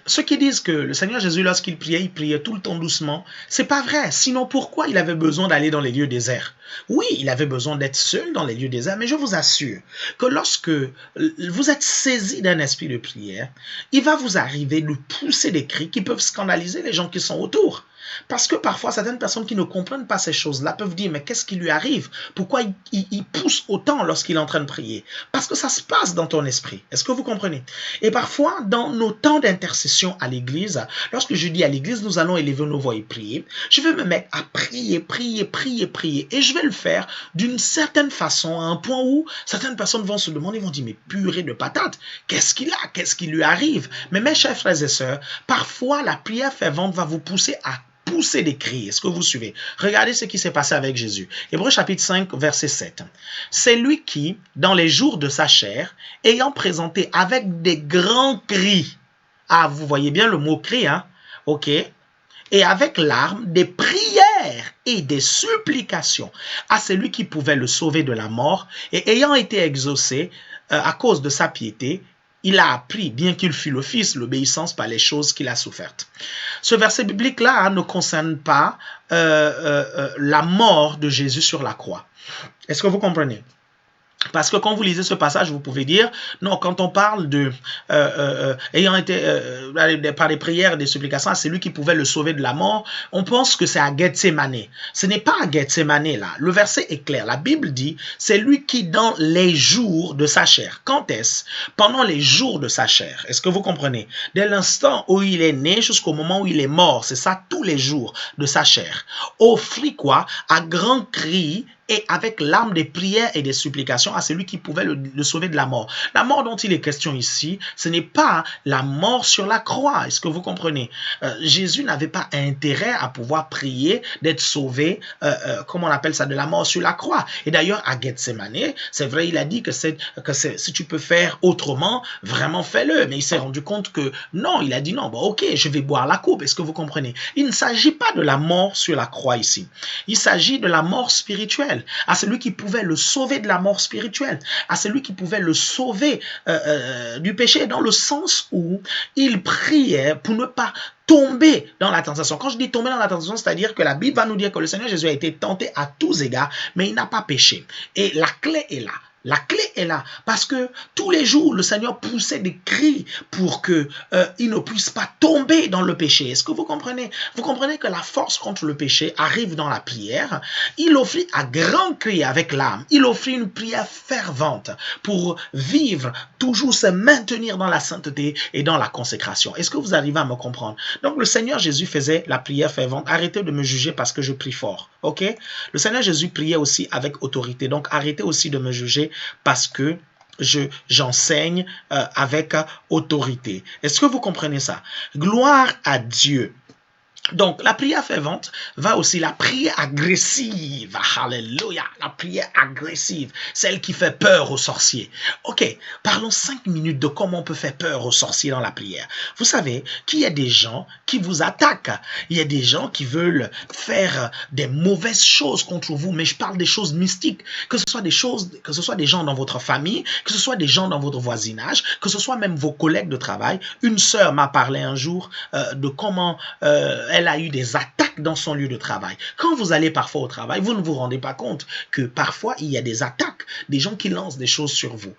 Ceux qui disent que le Seigneur Jésus, lorsqu'il priait tout le temps doucement, c'est pas vrai. Sinon, pourquoi il avait besoin d'aller dans les lieux déserts? Oui, il avait besoin d'être seul dans les lieux déserts, mais je vous assure que lorsque vous êtes saisi d'un esprit de prière, il va vous arriver de pousser des cris qui peuvent scandaliser les gens qui sont autour. Parce que parfois, certaines personnes qui ne comprennent pas ces choses-là peuvent dire, mais qu'est-ce qui lui arrive? Pourquoi il pousse autant lorsqu'il est en train de prier? Parce que ça se passe dans ton esprit. Est-ce que vous comprenez? Et parfois, dans nos temps d'intercession à l'église, lorsque je dis à l'église, nous allons élever nos voix et prier, je vais me mettre à prier. Et je vais le faire d'une certaine façon, à un point où certaines personnes vont se demander, vont dire, mais purée de patates, qu'est-ce qu'il a? Qu'est-ce qui lui arrive? Mais mes chers frères et sœurs, parfois, la prière fervente va vous pousser à pousser des cris. Est-ce que vous suivez? Regardez ce qui s'est passé avec Jésus. Hébreux chapitre 5, verset 7. C'est lui qui, dans les jours de sa chair, ayant présenté avec des grands cris, ah, vous voyez bien le mot cri, hein? Ok? Et avec larmes, des prières et des supplications à celui qui pouvait le sauver de la mort, et ayant été exaucé à cause de sa piété, il a appris, bien qu'il fût le Fils, l'obéissance par les choses qu'il a souffertes. Ce verset biblique-là ne concerne pas la mort de Jésus sur la croix. Est-ce que vous comprenez? Parce que quand vous lisez ce passage, vous pouvez dire, non, quand on parle de ayant été par des prières et des supplications, c'est lui qui pouvait le sauver de la mort, on pense que c'est à Gethsemane. Ce n'est pas à Gethsemane là. Le verset est clair. La Bible dit, c'est lui qui dans les jours de sa chair. Quand est-ce? Pendant les jours de sa chair. Est-ce que vous comprenez? Dès l'instant où il est né jusqu'au moment où il est mort, c'est ça tous les jours de sa chair. Offrit quoi? À grands cris et avec l'âme des prières et des supplications à celui qui pouvait le sauver de la mort. La mort dont il est question ici, ce n'est pas la mort sur la croix. Est-ce que vous comprenez? Jésus n'avait pas intérêt à pouvoir prier d'être sauvé, comment on appelle ça, de la mort sur la croix. Et d'ailleurs, à Gethsemane, c'est vrai, il a dit que si tu peux faire autrement, vraiment fais-le. Mais il s'est rendu compte que non, il a dit non, bon, ok, je vais boire la coupe. Est-ce que vous comprenez? Il ne s'agit pas de la mort sur la croix ici. Il s'agit de la mort spirituelle, à celui qui pouvait le sauver de la mort spirituelle, à celui qui pouvait le sauver du péché, dans le sens où il priait pour ne pas tomber dans la tentation. Quand je dis tomber dans la tentation, c'est-à-dire que la Bible va nous dire que le Seigneur Jésus a été tenté à tous égards, mais il n'a pas péché. Et la clé est là. La clé est là, parce que tous les jours, le Seigneur poussait des cris pour qu'il ne puisse pas tomber dans le péché. Est-ce que vous comprenez? Vous comprenez que la force contre le péché arrive dans la prière. Il offrit à grands cris avec l'âme. Il offrit une prière fervente pour vivre, toujours se maintenir dans la sainteté et dans la consécration. Est-ce que vous arrivez à me comprendre? Donc le Seigneur Jésus faisait la prière fervente. Arrêtez de me juger parce que je prie fort. Ok? Le Seigneur Jésus priait aussi avec autorité. Donc arrêtez aussi de me juger parce que j'enseigne avec autorité. Est-ce que vous comprenez ça? Gloire à Dieu. Donc, la prière fervente va aussi, la prière agressive, alléluia, la prière agressive, celle qui fait peur aux sorciers. Ok, parlons 5 minutes de comment on peut faire peur aux sorciers dans la prière. Vous savez qu'il y a des gens qui vous attaquent, il y a des gens qui veulent faire des mauvaises choses contre vous, mais je parle des choses mystiques, que ce soit des gens dans votre famille, que ce soit des gens dans votre voisinage, que ce soit même vos collègues de travail. Une sœur m'a parlé un jour de comment elle a eu des attaques dans son lieu de travail. Quand vous allez parfois au travail, vous ne vous rendez pas compte que parfois il y a des attaques, des gens qui lancent des choses sur vous.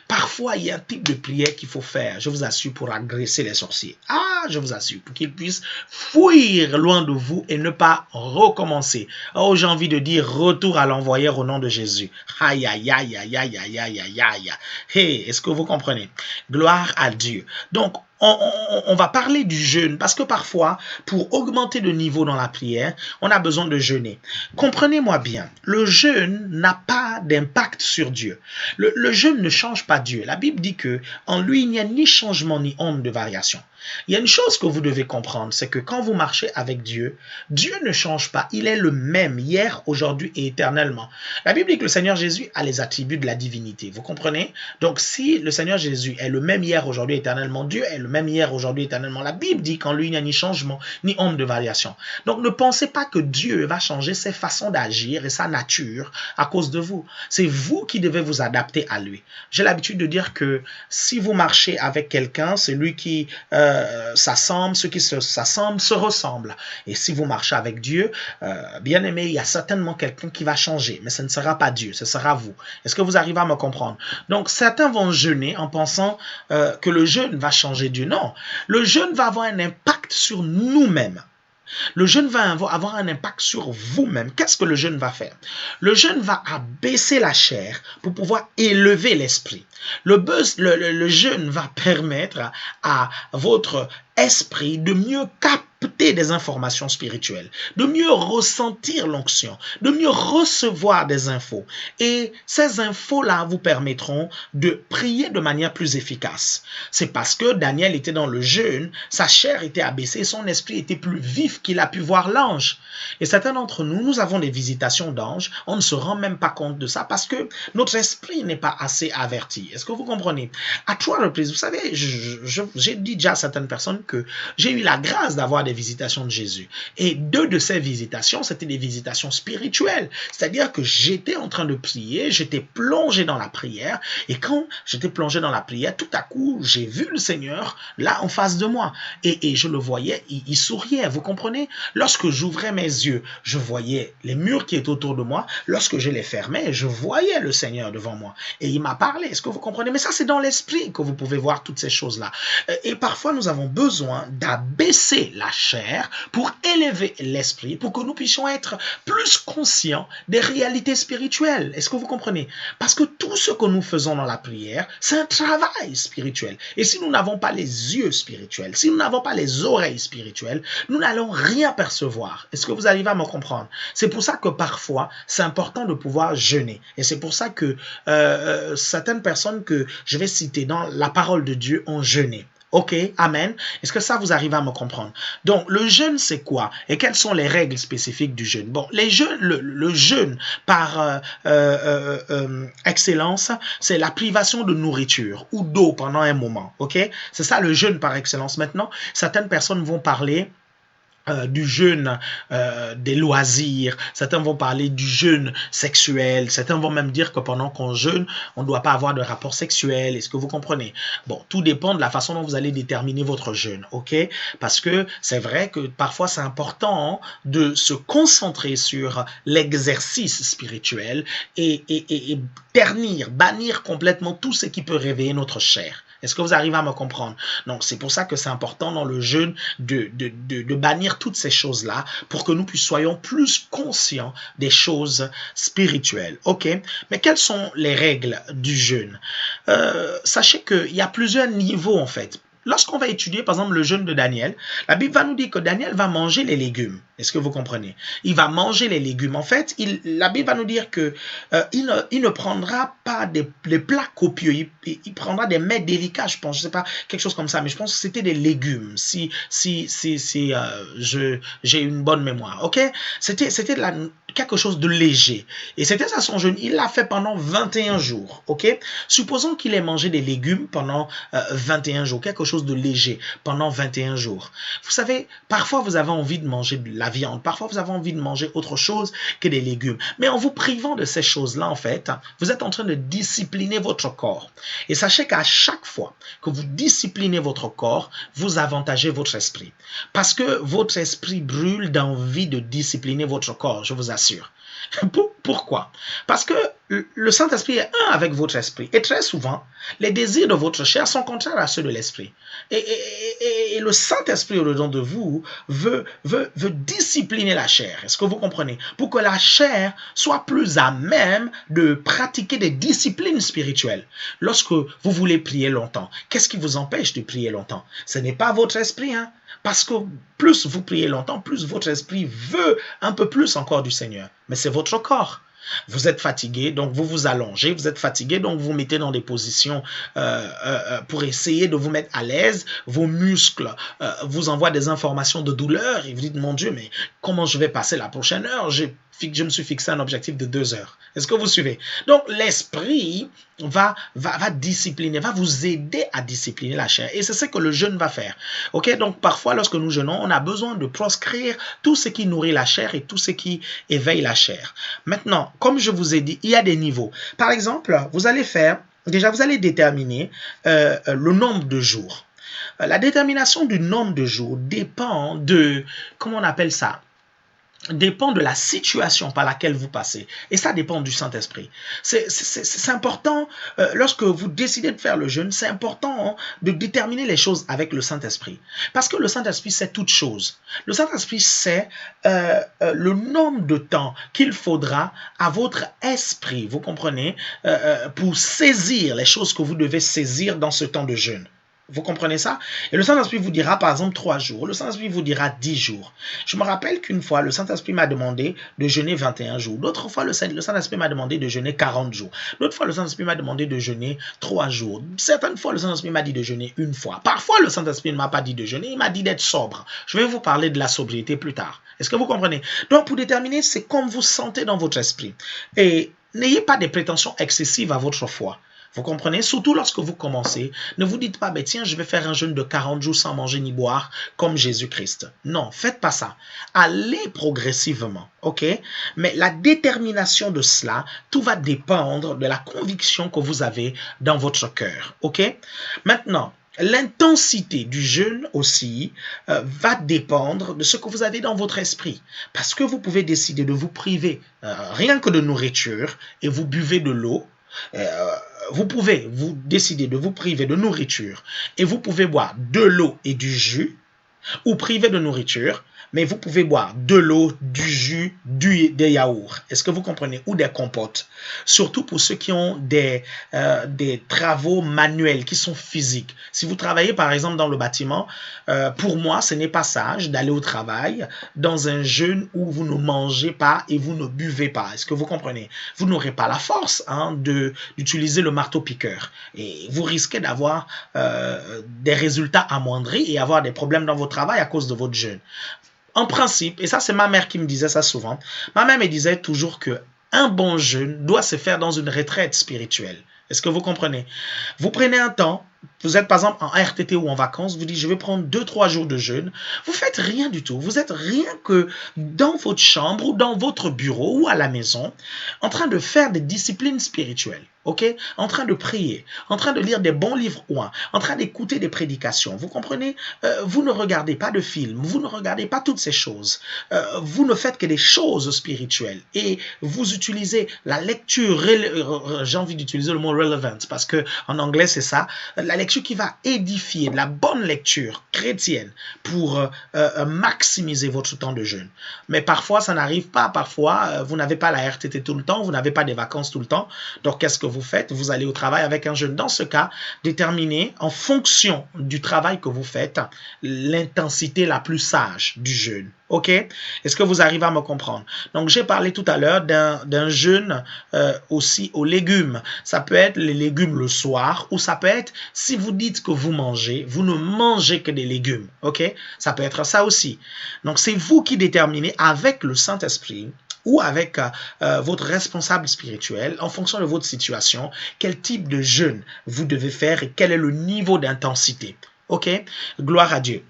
Parfois, il y a un type de prière qu'il faut faire, je vous assure, pour agresser les sorciers. Ah, je vous assure, pour qu'ils puissent fuir loin de vous et ne pas recommencer. Oh, j'ai envie de dire retour à l'envoyeur au nom de Jésus. Aïe, aïe, aïe, aïe, aïe, aïe, aïe, aïe, aïe. Hey, est-ce que vous comprenez? Gloire à Dieu. Donc, on va parler du jeûne parce que parfois, pour augmenter le niveau dans la prière, on a besoin de jeûner. Comprenez-moi bien, le jeûne n'a pas d'impact sur Dieu. Le jeûne ne change pas Dieu. La Bible dit que en lui, il n'y a ni changement ni onde de variation. Il y a une chose que vous devez comprendre, c'est que quand vous marchez avec Dieu, Dieu ne change pas. Il est le même hier, aujourd'hui et éternellement. La Bible dit que le Seigneur Jésus a les attributs de la divinité. Vous comprenez? Donc, si le Seigneur Jésus est le même hier, aujourd'hui et éternellement, Dieu est le même hier, aujourd'hui et éternellement. La Bible dit qu'en lui, il n'y a ni changement, ni onde de variation. Donc, ne pensez pas que Dieu va changer ses façons d'agir et sa nature à cause de vous. C'est vous qui devez vous adapter à lui. J'ai l'habitude de dire que si vous marchez avec quelqu'un, c'est lui qui s'assemble, ceux qui s'assemblent se ressemblent. Et si vous marchez avec Dieu, bien aimé, il y a certainement quelqu'un qui va changer, mais ce ne sera pas Dieu, ce sera vous. Est-ce que vous arrivez à me comprendre? Donc, certains vont jeûner en pensant que le jeûne va changer Dieu. Non, le jeûne va avoir un impact sur nous-mêmes. Le jeûne va avoir un impact sur vous-même. Qu'est-ce que le jeûne va faire? Le jeûne va abaisser la chair pour pouvoir élever l'esprit. Le jeûne va permettre à votre esprit de mieux capter des informations spirituelles, de mieux ressentir l'onction, de mieux recevoir des infos. Et ces infos-là vous permettront de prier de manière plus efficace. C'est parce que Daniel était dans le jeûne, sa chair était abaissée, son esprit était plus vif qu'il a pu voir l'ange. Et certains d'entre nous, nous avons des visitations d'anges, on ne se rend même pas compte de ça parce que notre esprit n'est pas assez averti. Est-ce que vous comprenez? À 3 reprises, vous savez, j'ai dit déjà à certaines personnes que j'ai eu la grâce d'avoir les visitations de Jésus. Et 2 de ces visitations, c'était des visitations spirituelles. C'est-à-dire que j'étais en train de prier, j'étais plongé dans la prière, et quand j'étais plongé dans la prière, tout à coup, j'ai vu le Seigneur là en face de moi. Et je le voyais, il souriait, vous comprenez? Lorsque j'ouvrais mes yeux, je voyais les murs qui étaient autour de moi. Lorsque je les fermais, je voyais le Seigneur devant moi. Et il m'a parlé, est-ce que vous comprenez? Mais ça, c'est dans l'esprit que vous pouvez voir toutes ces choses-là. Et parfois, nous avons besoin d'abaisser la chair pour élever l'esprit, pour que nous puissions être plus conscients des réalités spirituelles. Est-ce que vous comprenez? Parce que tout ce que nous faisons dans la prière, c'est un travail spirituel. Et si nous n'avons pas les yeux spirituels, si nous n'avons pas les oreilles spirituelles, nous n'allons rien percevoir. Est-ce que vous arrivez à me comprendre? C'est pour ça que parfois, c'est important de pouvoir jeûner. Et c'est pour ça que certaines personnes que je vais citer dans la parole de Dieu ont jeûné. Ok, amen. Est-ce que ça vous arrive à me comprendre? Donc, le jeûne, c'est quoi? Et quelles sont les règles spécifiques du jeûne? Bon, le jeûne par excellence, c'est la privation de nourriture ou d'eau pendant un moment. Ok? C'est ça le jeûne par excellence. Maintenant, certaines personnes vont parler du jeûne des loisirs, certains vont parler du jeûne sexuel, certains vont même dire que pendant qu'on jeûne, on ne doit pas avoir de rapport sexuel. Est-ce que vous comprenez? Bon, tout dépend de la façon dont vous allez déterminer votre jeûne, ok? Parce que c'est vrai que parfois c'est important de se concentrer sur l'exercice spirituel et bannir complètement tout ce qui peut réveiller notre chair. Est-ce que vous arrivez à me comprendre? Donc, c'est pour ça que c'est important dans le jeûne de bannir toutes ces choses-là pour que nous soyons plus conscients des choses spirituelles. OK? Mais quelles sont les règles du jeûne? Sachez qu'il y a plusieurs niveaux, en fait. Lorsqu'on va étudier, par exemple, le jeûne de Daniel, la Bible va nous dire que Daniel va manger les légumes. Est-ce que vous comprenez? Il va manger les légumes. En fait, la Bible va nous dire que il ne prendra pas des plats copieux. Il prendra des mets délicats, je pense. Je sais pas, quelque chose comme ça. Mais je pense que c'était des légumes. Si j'ai une bonne mémoire. OK? C'était quelque chose de léger. Et c'était ça son jeûne. Il l'a fait pendant 21 jours. OK? Supposons qu'il ait mangé des légumes pendant 21 jours. Quelque chose de léger pendant 21 jours. Vous savez, parfois vous avez envie de manger de la viande. Parfois vous avez envie de manger autre chose que des légumes. Mais en vous privant de ces choses-là, en fait, vous êtes en train de discipliner votre corps. Et sachez qu'à chaque fois que vous disciplinez votre corps, vous avantagez votre esprit. Parce que votre esprit brûle d'envie de discipliner votre corps, je vous assure. Pourquoi? Parce que le Saint-Esprit est un avec votre esprit. Et très souvent, les désirs de votre chair sont contraires à ceux de l'esprit. Et le Saint-Esprit au-dedans de vous veut discipliner la chair. Est-ce que vous comprenez? Pour que la chair soit plus à même de pratiquer des disciplines spirituelles. Lorsque vous voulez prier longtemps, qu'est-ce qui vous empêche de prier longtemps? Ce n'est pas votre esprit, hein? Parce que plus vous priez longtemps, plus votre esprit veut un peu plus encore du Seigneur. Mais c'est votre corps. Vous êtes fatigué, donc vous vous allongez. Vous êtes fatigué, donc vous vous mettez dans des positions pour essayer de vous mettre à l'aise. Vos muscles vous envoient des informations de douleur. Et vous dites, mon Dieu, mais comment je vais passer la prochaine heure? Je me suis fixé un objectif de 2 heures. Est-ce que vous suivez? Donc, l'esprit va discipliner, va vous aider à discipliner la chair. Et c'est ce que le jeûne va faire. OK? Donc, parfois, lorsque nous jeûnons, on a besoin de proscrire tout ce qui nourrit la chair et tout ce qui éveille la chair. Maintenant, comme je vous ai dit, il y a des niveaux. Par exemple, vous allez déterminer le nombre de jours. La détermination du nombre de jours dépend de, comment on appelle ça? Dépend de la situation par laquelle vous passez. Et ça dépend du Saint-Esprit. C'est important, lorsque vous décidez de faire le jeûne, c'est important de déterminer les choses avec le Saint-Esprit. Parce que le Saint-Esprit sait toutes choses. Le Saint-Esprit sait le nombre de temps qu'il faudra à votre esprit, vous comprenez, pour saisir les choses que vous devez saisir dans ce temps de jeûne. Vous comprenez ça? Et le Saint-Esprit vous dira par exemple 3 jours. Le Saint-Esprit vous dira 10 jours. Je me rappelle qu'une fois, le Saint-Esprit m'a demandé de jeûner 21 jours. D'autres fois, le Saint-Esprit m'a demandé de jeûner 40 jours. D'autres fois, le Saint-Esprit m'a demandé de jeûner 3 jours. Certaines fois, le Saint-Esprit m'a dit de jeûner une fois. Parfois, le Saint-Esprit ne m'a pas dit de jeûner. Il m'a dit d'être sobre. Je vais vous parler de la sobriété plus tard. Est-ce que vous comprenez? Donc, pour déterminer, c'est comme vous sentez dans votre esprit. Et n'ayez pas des prétentions excessives à votre foi. Vous comprenez? Surtout lorsque vous commencez, ne vous dites pas, ben tiens, je vais faire un jeûne de 40 jours sans manger ni boire comme Jésus-Christ. Non, faites pas ça. Allez progressivement, ok? Mais la détermination de cela, tout va dépendre de la conviction que vous avez dans votre cœur, ok? Maintenant, l'intensité du jeûne aussi va dépendre de ce que vous avez dans votre esprit. Parce que vous pouvez décider de vous priver rien que de nourriture et vous buvez de l'eau. Vous pouvez vous décider de vous priver de nourriture et vous pouvez boire de l'eau et du jus, ou priver de nourriture, mais vous pouvez boire de l'eau, du jus, des yaourts. Est-ce que vous comprenez? Ou des compotes. Surtout pour ceux qui ont des travaux manuels, qui sont physiques. Si vous travaillez par exemple dans le bâtiment, pour moi, ce n'est pas sage d'aller au travail dans un jeûne où vous ne mangez pas et vous ne buvez pas. Est-ce que vous comprenez? Vous n'aurez pas la force d'utiliser le marteau-piqueur. Et vous risquez d'avoir des résultats amoindris et avoir des problèmes dans votre travail à cause de votre jeûne. En principe, et ça c'est ma mère qui me disait ça souvent, ma mère me disait toujours que un bon jeûne doit se faire dans une retraite spirituelle. Est-ce que vous comprenez? Vous prenez un temps, vous êtes par exemple en RTT ou en vacances, vous dites je vais prendre 2-3 jours de jeûne, vous faites rien du tout, vous êtes rien que dans votre chambre ou dans votre bureau ou à la maison, en train de faire des disciplines spirituelles. Ok? En train de prier, en train de lire des bons livres ou en train d'écouter des prédications. Vous comprenez? Vous ne regardez pas de films, vous ne regardez pas toutes ces choses. Vous ne faites que des choses spirituelles et vous utilisez la lecture, j'ai envie d'utiliser le mot relevant parce que en anglais c'est ça, la lecture qui va édifier, de la bonne lecture chrétienne pour maximiser votre temps de jeûne. Mais parfois ça n'arrive pas, parfois vous n'avez pas la RTT tout le temps, vous n'avez pas des vacances tout le temps, donc qu'est-ce que vous faites? Vous allez au travail avec un jeûne. Dans ce cas, déterminez en fonction du travail que vous faites l'intensité la plus sage du jeûne. Ok? Est-ce que vous arrivez à me comprendre? Donc, j'ai parlé tout à l'heure d'un jeûne aussi aux légumes. Ça peut être les légumes le soir ou ça peut être, si vous dites que vous mangez, vous ne mangez que des légumes. Ok? Ça peut être ça aussi. Donc, c'est vous qui déterminez avec le Saint-Esprit ou avec votre responsable spirituel, en fonction de votre situation, quel type de jeûne vous devez faire et quel est le niveau d'intensité. Ok? Gloire à Dieu.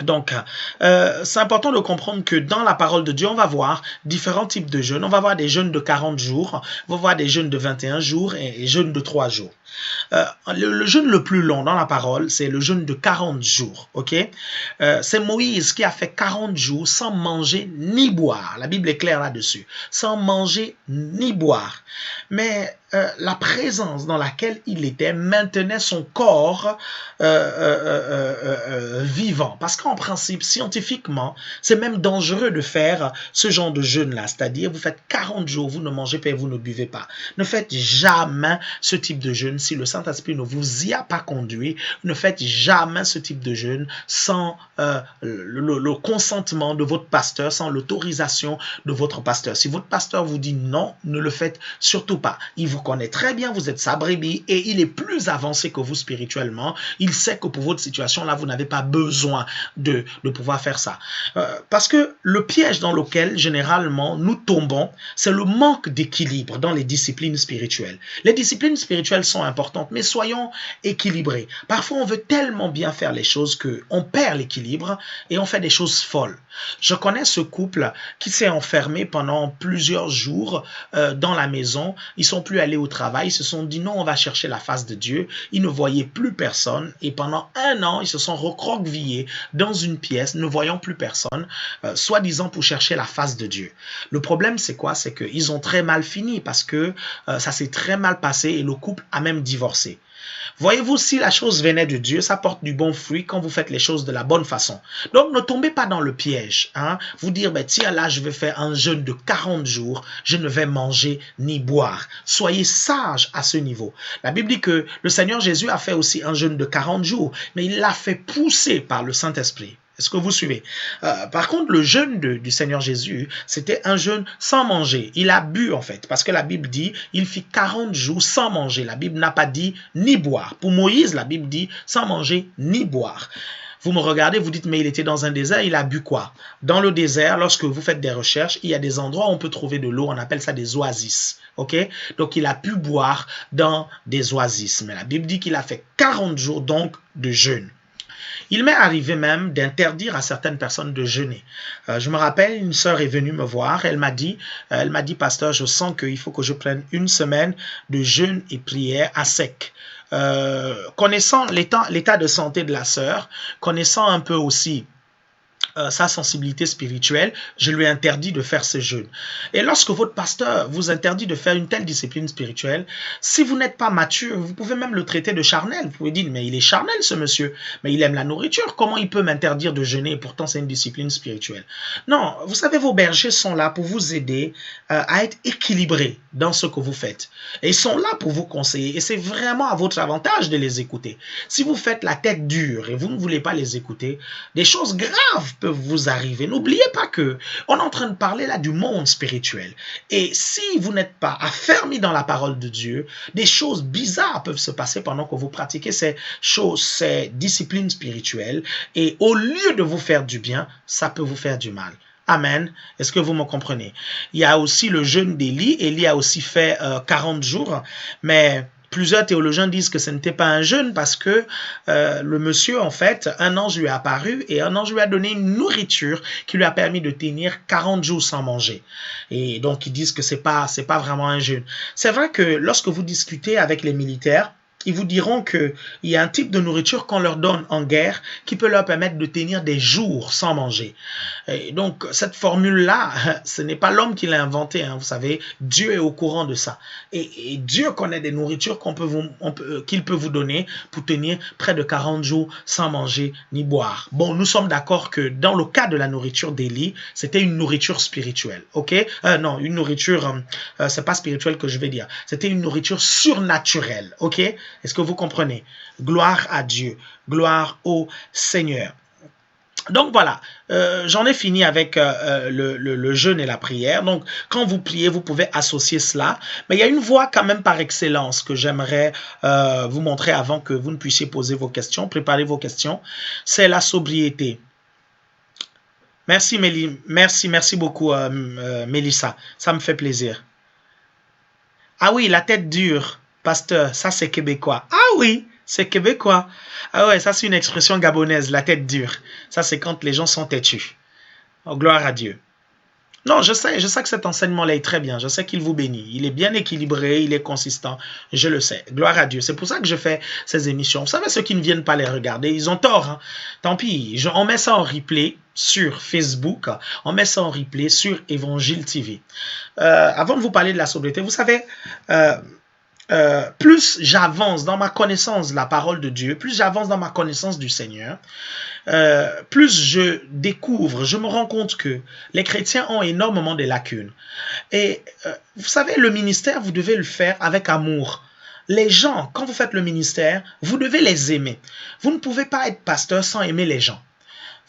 Donc, c'est important de comprendre que dans la parole de Dieu, on va voir différents types de jeûnes. On va voir des jeûnes de 40 jours, on va voir des jeûnes de 21 jours et jeûnes de 3 jours. Le jeûne le plus long dans la parole, c'est le jeûne de 40 jours. Ok? C'est Moïse qui a fait 40 jours sans manger ni boire. La Bible est claire là-dessus. Sans manger ni boire. Mais la présence dans laquelle il était maintenait son corps vivant. Parce qu'en principe, scientifiquement, c'est même dangereux de faire ce genre de jeûne-là. C'est-à-dire, vous faites 40 jours, vous ne mangez pas et vous ne buvez pas. Ne faites jamais ce type de jeûne si le Saint-Esprit ne vous y a pas conduit. Ne faites jamais ce type de jeûne sans le consentement de votre pasteur, sans l'autorisation de votre pasteur. Si votre pasteur vous dit non, ne le faites surtout pas. Il vous connaît très bien, vous êtes sa brebis et il est plus avancé que vous spirituellement. Il sait que pour votre situation là, vous n'avez pas besoin de pouvoir faire ça. Parce que le piège dans lequel généralement nous tombons, c'est le manque d'équilibre dans les disciplines spirituelles. Les disciplines spirituelles sont importantes, mais soyons équilibrés. Parfois, on veut tellement bien faire les choses qu'on perd l'équilibre et on fait des choses folles. Je connais ce couple qui s'est enfermé pendant plusieurs jours dans la maison. Ils sont plus allés au travail. Ils se sont dit non, on va chercher la face de Dieu. Ils ne voyaient plus personne et pendant 1 an, ils se sont recroquevillés dans une pièce, ne voyant plus personne, soi-disant pour chercher la face de Dieu. Le problème, c'est quoi? C'est qu'ils ont très mal fini parce que ça s'est très mal passé et le couple a même divorcé. Voyez-vous, si la chose venait de Dieu, ça porte du bon fruit quand vous faites les choses de la bonne façon. Donc, ne tombez pas dans le piège. Vous dire, ben, tiens, là, je vais faire un jeûne de 40 jours, je ne vais manger ni boire. Soyez sages à ce niveau. La Bible dit que le Seigneur Jésus a fait aussi un jeûne de 40 jours, mais il l'a fait pousser par le Saint-Esprit. Est-ce que vous suivez? Par contre, le jeûne du Seigneur Jésus, c'était un jeûne sans manger. Il a bu en fait, parce que la Bible dit, il fit 40 jours sans manger. La Bible n'a pas dit ni boire. Pour Moïse, la Bible dit sans manger ni boire. Vous me regardez, vous dites, mais il était dans un désert, il a bu quoi? Dans le désert, lorsque vous faites des recherches, il y a des endroits où on peut trouver de l'eau, on appelle ça des oasis. Ok? Donc, il a pu boire dans des oasis. Mais la Bible dit qu'il a fait 40 jours donc de jeûne. Il m'est arrivé même d'interdire à certaines personnes de jeûner. Je me rappelle, une sœur est venue me voir, elle m'a dit, pasteur, je sens qu'il faut que je prenne une semaine de jeûne et prière à sec. Connaissant l'état de santé de la sœur, connaissant un peu aussi sa sensibilité spirituelle, je lui ai interdit de faire ce jeûne. Et lorsque votre pasteur vous interdit de faire une telle discipline spirituelle, si vous n'êtes pas mature, vous pouvez même le traiter de charnel. Vous pouvez dire, mais il est charnel ce monsieur, mais il aime la nourriture, comment il peut m'interdire de jeûner et pourtant c'est une discipline spirituelle? Non, vous savez, vos bergers sont là pour vous aider à être équilibrés dans ce que vous faites. Et ils sont là pour vous conseiller et c'est vraiment à votre avantage de les écouter. Si vous faites la tête dure et vous ne voulez pas les écouter, des choses graves peuvent vous arriver. N'oubliez pas que on est en train de parler là du monde spirituel. Et si vous n'êtes pas affermis dans la parole de Dieu, des choses bizarres peuvent se passer pendant que vous pratiquez ces choses, ces disciplines spirituelles. Et au lieu de vous faire du bien, ça peut vous faire du mal. Amen. Est-ce que vous me comprenez? Il y a aussi le jeûne d'Élie. Élie a aussi fait 40 jours, mais plusieurs théologiens disent que ce n'était pas un jeûne parce que le monsieur, en fait, un ange lui est apparu et un ange lui a donné une nourriture qui lui a permis de tenir 40 jours sans manger. Et donc, ils disent que c'est pas vraiment un jeûne. C'est vrai que lorsque vous discutez avec les militaires, ils vous diront qu'il y a un type de nourriture qu'on leur donne en guerre qui peut leur permettre de tenir des jours sans manger. Et donc, cette formule-là, ce n'est pas l'homme qui l'a inventée. Hein, vous savez, Dieu est au courant de ça. Et Dieu connaît des nourritures qu'il peut vous donner pour tenir près de 40 jours sans manger ni boire. Bon, nous sommes d'accord que dans le cas de la nourriture d'Élie, c'était une nourriture spirituelle. Ok? Non, une nourriture, c'est pas spirituel que je vais dire. C'était une nourriture surnaturelle. Ok? Est-ce que vous comprenez? Gloire à Dieu, gloire au Seigneur. Donc voilà, j'en ai fini avec le jeûne et la prière. Donc quand vous priez, vous pouvez associer cela. Mais il y a une voie quand même par excellence que j'aimerais vous montrer avant que vous ne puissiez poser vos questions, préparer vos questions. C'est la sobriété. Merci Mélie, merci beaucoup Mélissa, ça me fait plaisir. Ah oui, la tête dure. Pasteur, ça c'est québécois. Ah oui, c'est québécois. Ah ouais, ça c'est une expression gabonaise, la tête dure. Ça c'est quand les gens sont têtus. Oh, gloire à Dieu. Non, je sais que cet enseignement-là est très bien. Je sais qu'il vous bénit. Il est bien équilibré, il est consistant. Je le sais. Gloire à Dieu. C'est pour ça que je fais ces émissions. Vous savez, ceux qui ne viennent pas les regarder, ils ont tort. Hein? Tant pis, on met ça en replay sur Facebook. On met ça en replay sur Évangile TV. Avant de vous parler de la sobriété, vous savez... plus j'avance dans ma connaissance de la parole de Dieu, plus j'avance dans ma connaissance du Seigneur, plus je découvre, je me rends compte que les chrétiens ont énormément de lacunes. Et vous savez, le ministère, vous devez le faire avec amour. Les gens, quand vous faites le ministère, vous devez les aimer. Vous ne pouvez pas être pasteur sans aimer les gens.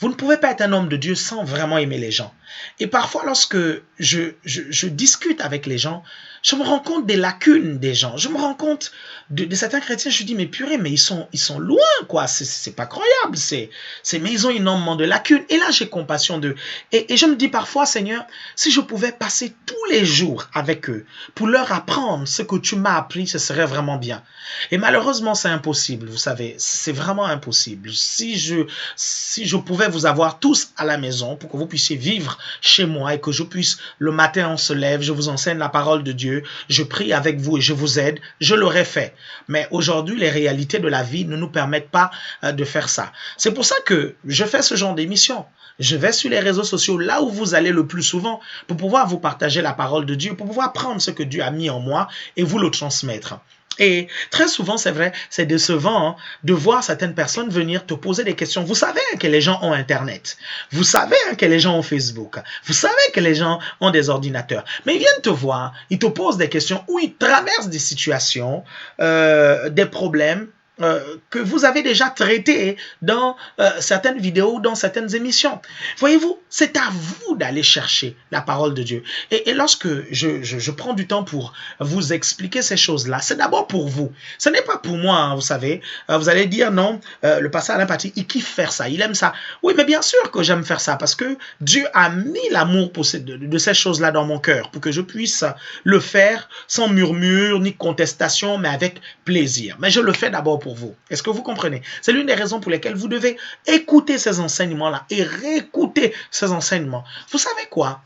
Vous ne pouvez pas être un homme de Dieu sans vraiment aimer les gens. Et parfois, lorsque je discute avec les gens, je me rends compte des lacunes des gens. Je me rends compte de certains chrétiens. Je dis, mais purée, mais ils sont loin, quoi. C'est pas croyable. Mais ils ont énormément de lacunes. Et là, j'ai compassion d'eux. Et je me dis parfois, Seigneur, si je pouvais passer tous les jours avec eux pour leur apprendre ce que tu m'as appris, ce serait vraiment bien. Et malheureusement, c'est impossible. Vous savez, c'est vraiment impossible. Si je pouvais vous avoir tous à la maison pour que vous puissiez vivre chez moi et que je puisse, le matin on se lève, je vous enseigne la parole de Dieu, je prie avec vous et je vous aide, je l'aurais fait. Mais aujourd'hui, les réalités de la vie ne nous permettent pas de faire ça. C'est pour ça que je fais ce genre d'émission. Je vais sur les réseaux sociaux, là où vous allez le plus souvent, pour pouvoir vous partager la parole de Dieu, pour pouvoir prendre ce que Dieu a mis en moi et vous le transmettre. Et très souvent, c'est vrai, c'est décevant hein, de voir certaines personnes venir te poser des questions. Vous savez que les gens ont Internet. Vous savez que les gens ont Facebook. Vous savez que les gens ont des ordinateurs. Mais ils viennent te voir, ils te posent des questions ou ils traversent des situations, des problèmes. que vous avez déjà traité dans certaines vidéos, dans certaines émissions. Voyez-vous, c'est à vous d'aller chercher la parole de Dieu. Et lorsque je prends du temps pour vous expliquer ces choses-là, c'est d'abord pour vous. Ce n'est pas pour moi, hein, vous savez. Vous allez dire, non, le pasteur Alain Paty, il kiffe faire ça, il aime ça. Oui, mais bien sûr que j'aime faire ça, parce que Dieu a mis l'amour de ces choses-là dans mon cœur, pour que je puisse le faire sans murmure ni contestation, mais avec plaisir. Mais je le fais d'abord pour vous. Est-ce que vous comprenez? C'est l'une des raisons pour lesquelles vous devez écouter ces enseignements-là et réécouter ces enseignements. Vous savez quoi?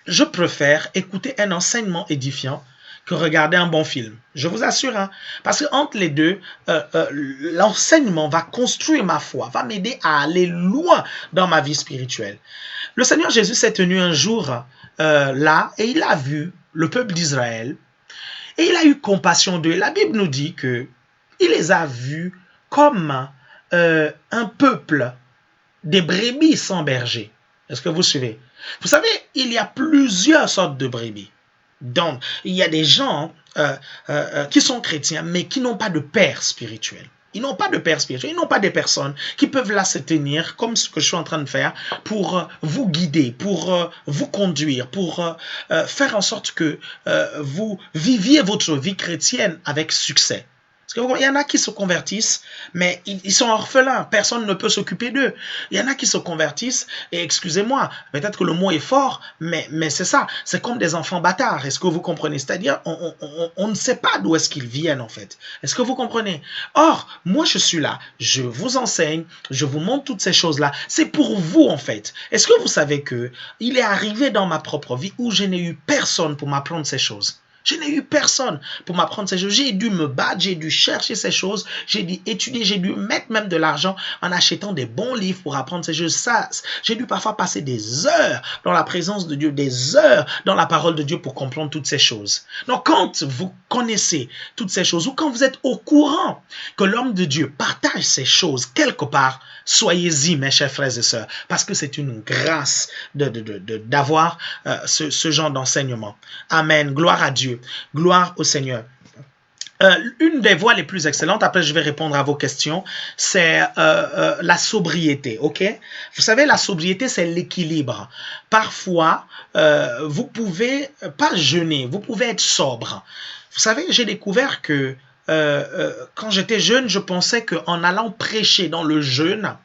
Je préfère écouter un enseignement édifiant que regarder un bon film. Je vous assure, hein, parce que entre les deux, l'enseignement va construire ma foi, va m'aider à aller loin dans ma vie spirituelle. Le Seigneur Jésus s'est tenu un jour là et il a vu le peuple d'Israël et il a eu compassion d'eux. La Bible nous dit que il les a vus comme un peuple des brebis sans berger. Est-ce que vous suivez? Vous savez, il y a plusieurs sortes de brebis. Donc, il y a des gens qui sont chrétiens, mais qui n'ont pas de père spirituel. Ils n'ont pas de père spirituel, ils n'ont pas des personnes qui peuvent là se tenir, comme ce que je suis en train de faire, pour vous guider, pour vous conduire, pour faire en sorte que vous viviez votre vie chrétienne avec succès. Parce qu'il y en a qui se convertissent, mais ils sont orphelins. Personne ne peut s'occuper d'eux. Il y en a qui se convertissent, et excusez-moi, peut-être que le mot est fort, mais c'est ça. C'est comme des enfants bâtards. Est-ce que vous comprenez? C'est-à-dire, on ne sait pas d'où est-ce qu'ils viennent, en fait. Est-ce que vous comprenez? Or, moi, je suis là. Je vous enseigne. Je vous montre toutes ces choses-là. C'est pour vous, en fait. Est-ce que vous savez que il est arrivé dans ma propre vie où je n'ai eu personne pour m'apprendre ces choses? Je n'ai eu personne pour m'apprendre ces choses. J'ai dû me battre, j'ai dû chercher ces choses, j'ai dû étudier, j'ai dû mettre même de l'argent en achetant des bons livres pour apprendre ces choses. Ça, j'ai dû parfois passer des heures dans la présence de Dieu, des heures dans la parole de Dieu pour comprendre toutes ces choses. Donc, quand vous connaissez toutes ces choses ou quand vous êtes au courant que l'homme de Dieu partage ces choses quelque part, soyez-y, mes chers frères et sœurs, parce que c'est une grâce d'avoir ce genre d'enseignement. Amen. Gloire à Dieu. Gloire au Seigneur. Une des voies les plus excellentes, après je vais répondre à vos questions, c'est la sobriété, ok? Vous savez, la sobriété, c'est l'équilibre. Parfois, vous pouvez pas jeûner, vous pouvez être sobre. Vous savez, j'ai découvert que quand j'étais jeune, je pensais qu'en allant prêcher dans le jeûne,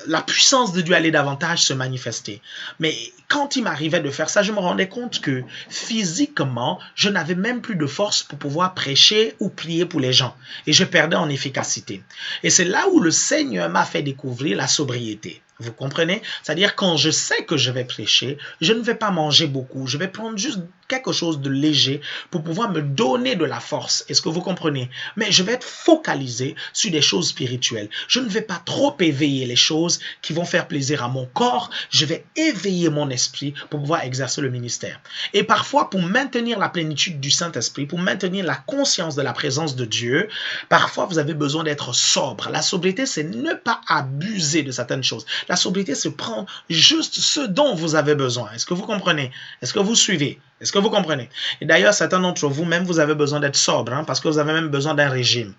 la puissance de Dieu allait davantage se manifester. Mais quand il m'arrivait de faire ça, je me rendais compte que physiquement, je n'avais même plus de force pour pouvoir prêcher ou prier pour les gens. Et je perdais en efficacité. Et c'est là où le Seigneur m'a fait découvrir la sobriété. Vous comprenez? C'est-à-dire quand je sais que je vais prêcher, je ne vais pas manger beaucoup. Je vais prendre juste quelque chose de léger pour pouvoir me donner de la force. Est-ce que vous comprenez? Mais je vais être focalisé sur des choses spirituelles. Je ne vais pas trop éveiller les choses qui vont faire plaisir à mon corps. Je vais éveiller mon esprit pour pouvoir exercer le ministère. Et parfois, pour maintenir la plénitude du Saint-Esprit, pour maintenir la conscience de la présence de Dieu, parfois vous avez besoin d'être sobre. La sobriété, c'est ne pas abuser de certaines choses. La sobriété, c'est prendre juste ce dont vous avez besoin. Est-ce que vous comprenez? Est-ce que vous suivez? Est-ce que vous comprenez? Et d'ailleurs, certains d'entre vous, même vous avez besoin d'être sobre, hein, parce que vous avez même besoin d'un régime.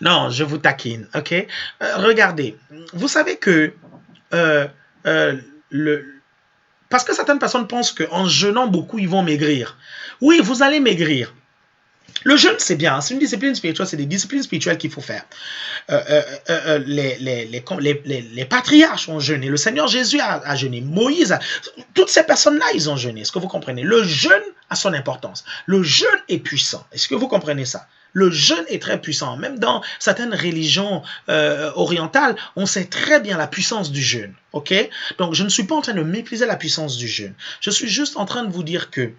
Non, je vous taquine, ok? Regardez, vous savez que parce que certaines personnes pensent qu'en jeûnant beaucoup, ils vont maigrir. Oui, vous allez maigrir. Le jeûne, c'est bien, c'est une discipline spirituelle, c'est des disciplines spirituelles qu'il faut faire. Les patriarches ont jeûné, le Seigneur Jésus a jeûné, Moïse, toutes ces personnes-là, ils ont jeûné. Est-ce que vous comprenez? Le jeûne a son importance. Le jeûne est puissant. Est-ce que vous comprenez ça? Le jeûne est très puissant. Même dans certaines religions orientales, on sait très bien la puissance du jeûne. Ok? Donc, je ne suis pas en train de mépriser la puissance du jeûne. Je suis juste en train de vous dire que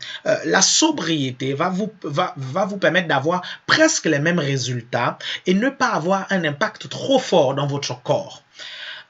la sobriété va vous permettre d'avoir presque les mêmes résultats et ne pas avoir un impact trop fort dans votre corps.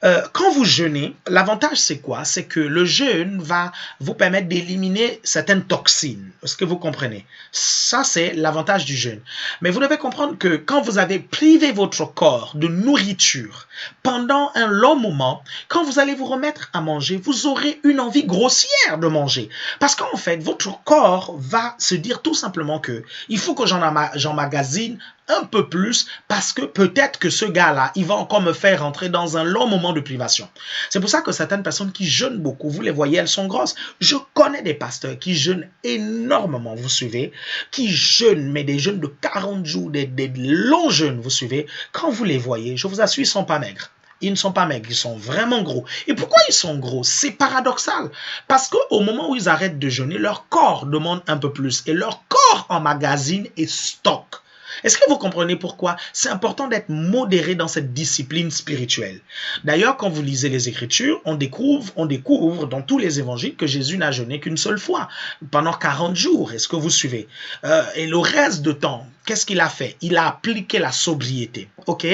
Quand vous jeûnez, l'avantage c'est quoi? C'est que le jeûne va vous permettre d'éliminer certaines toxines. Est-ce que vous comprenez? Ça, c'est l'avantage du jeûne. Mais vous devez comprendre que quand vous avez privé votre corps de nourriture pendant un long moment, quand vous allez vous remettre à manger, vous aurez une envie grossière de manger. Parce qu'en fait, votre corps va se dire tout simplement que il faut que j'emmagasine un peu plus parce que peut-être que ce gars-là, il va encore me faire rentrer dans un long moment de privation. C'est pour ça que certaines personnes qui jeûnent beaucoup, vous les voyez, elles sont grosses. Je connais des pasteurs qui jeûnent énormément, vous suivez, qui jeûnent, mais des jeûnes de 40 jours, des longs jeûnes, vous suivez. Quand vous les voyez, je vous assure, ils ne sont pas maigres. Ils ne sont pas maigres, ils sont vraiment gros. Et pourquoi ils sont gros? C'est paradoxal. Parce qu'au moment où ils arrêtent de jeûner, leur corps demande un peu plus. Et leur corps emmagasine et stocke. Est-ce que vous comprenez pourquoi c'est important d'être modéré dans cette discipline spirituelle? D'ailleurs, quand vous lisez les Écritures, on découvre dans tous les évangiles que Jésus n'a jeûné qu'une seule fois, pendant 40 jours. Est-ce que vous suivez? Et le reste de temps, qu'est-ce qu'il a fait? Il a appliqué la sobriété. Ok?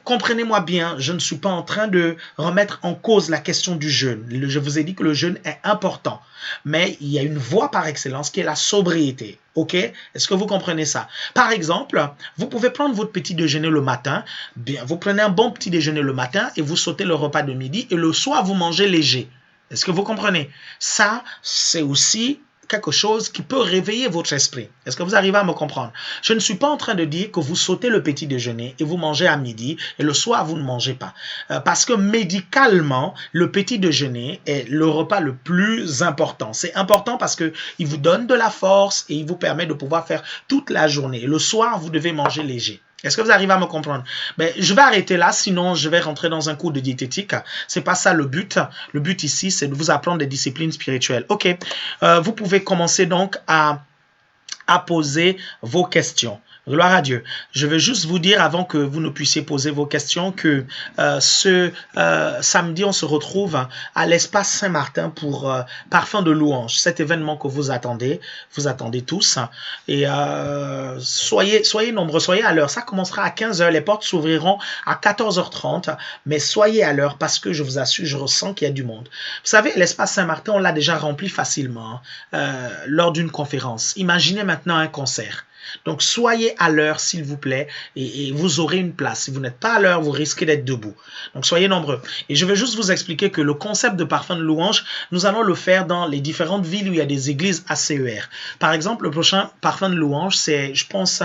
Comprenez-moi bien, je ne suis pas en train de remettre en cause la question du jeûne. Je vous ai dit que le jeûne est important. Mais il y a une voie par excellence qui est la sobriété. Ok? Est-ce que vous comprenez ça? Par exemple, vous pouvez prendre votre petit déjeuner le matin. Bien, vous prenez un bon petit déjeuner le matin et vous sautez le repas de midi et le soir, vous mangez léger. Est-ce que vous comprenez? Ça, c'est aussi quelque chose qui peut réveiller votre esprit. Est-ce que vous arrivez à me comprendre? Je ne suis pas en train de dire que vous sautez le petit déjeuner et vous mangez à midi et le soir, vous ne mangez pas. Parce que médicalement, le petit déjeuner est le repas le plus important. C'est important parce qu'il vous donne de la force et il vous permet de pouvoir faire toute la journée. Et le soir, vous devez manger léger. Est-ce que vous arrivez à me comprendre? Ben, je vais arrêter là, sinon je vais rentrer dans un cours de diététique. C'est pas ça le but. Le but ici, c'est de vous apprendre des disciplines spirituelles. Ok, vous pouvez commencer donc à poser vos questions. Gloire à Dieu. Je veux juste vous dire, avant que vous ne puissiez poser vos questions, que ce samedi, on se retrouve à l'espace Saint-Martin pour Parfum de louange. Cet événement que vous attendez tous. Et soyez nombreux, soyez à l'heure. Ça commencera à 15h, les portes s'ouvriront à 14h30, mais soyez à l'heure parce que je vous assure, je ressens qu'il y a du monde. Vous savez, l'espace Saint-Martin, on l'a déjà rempli facilement lors d'une conférence. Imaginez maintenant un concert. Donc, soyez à l'heure, s'il vous plaît, et vous aurez une place. Si vous n'êtes pas à l'heure, vous risquez d'être debout. Donc, soyez nombreux. Et je vais juste vous expliquer que le concept de parfum de louange, nous allons le faire dans les différentes villes où il y a des églises ACER. Par exemple, le prochain parfum de louange, c'est, je pense,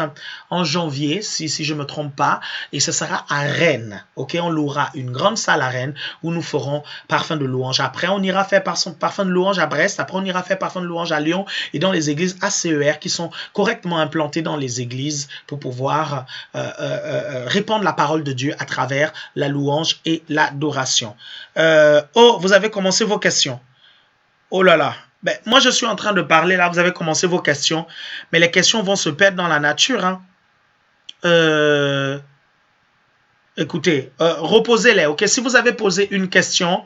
en janvier, si je ne me trompe pas, et ce sera à Rennes. Ok, on louera une grande salle à Rennes où nous ferons parfum de louange. Après, on ira faire parfum de louange à Brest. Après, on ira faire parfum de louange à Lyon et dans les églises ACER qui sont correctement implantées dans les églises pour pouvoir répandre la parole de Dieu à travers la louange et l'adoration. Oh, vous avez commencé vos questions. Oh là là. Ben, moi, je suis en train de parler là, vous avez commencé vos questions, mais les questions vont se perdre dans la nature. Hein. Écoutez, reposez-les, ok? Si vous avez posé une question,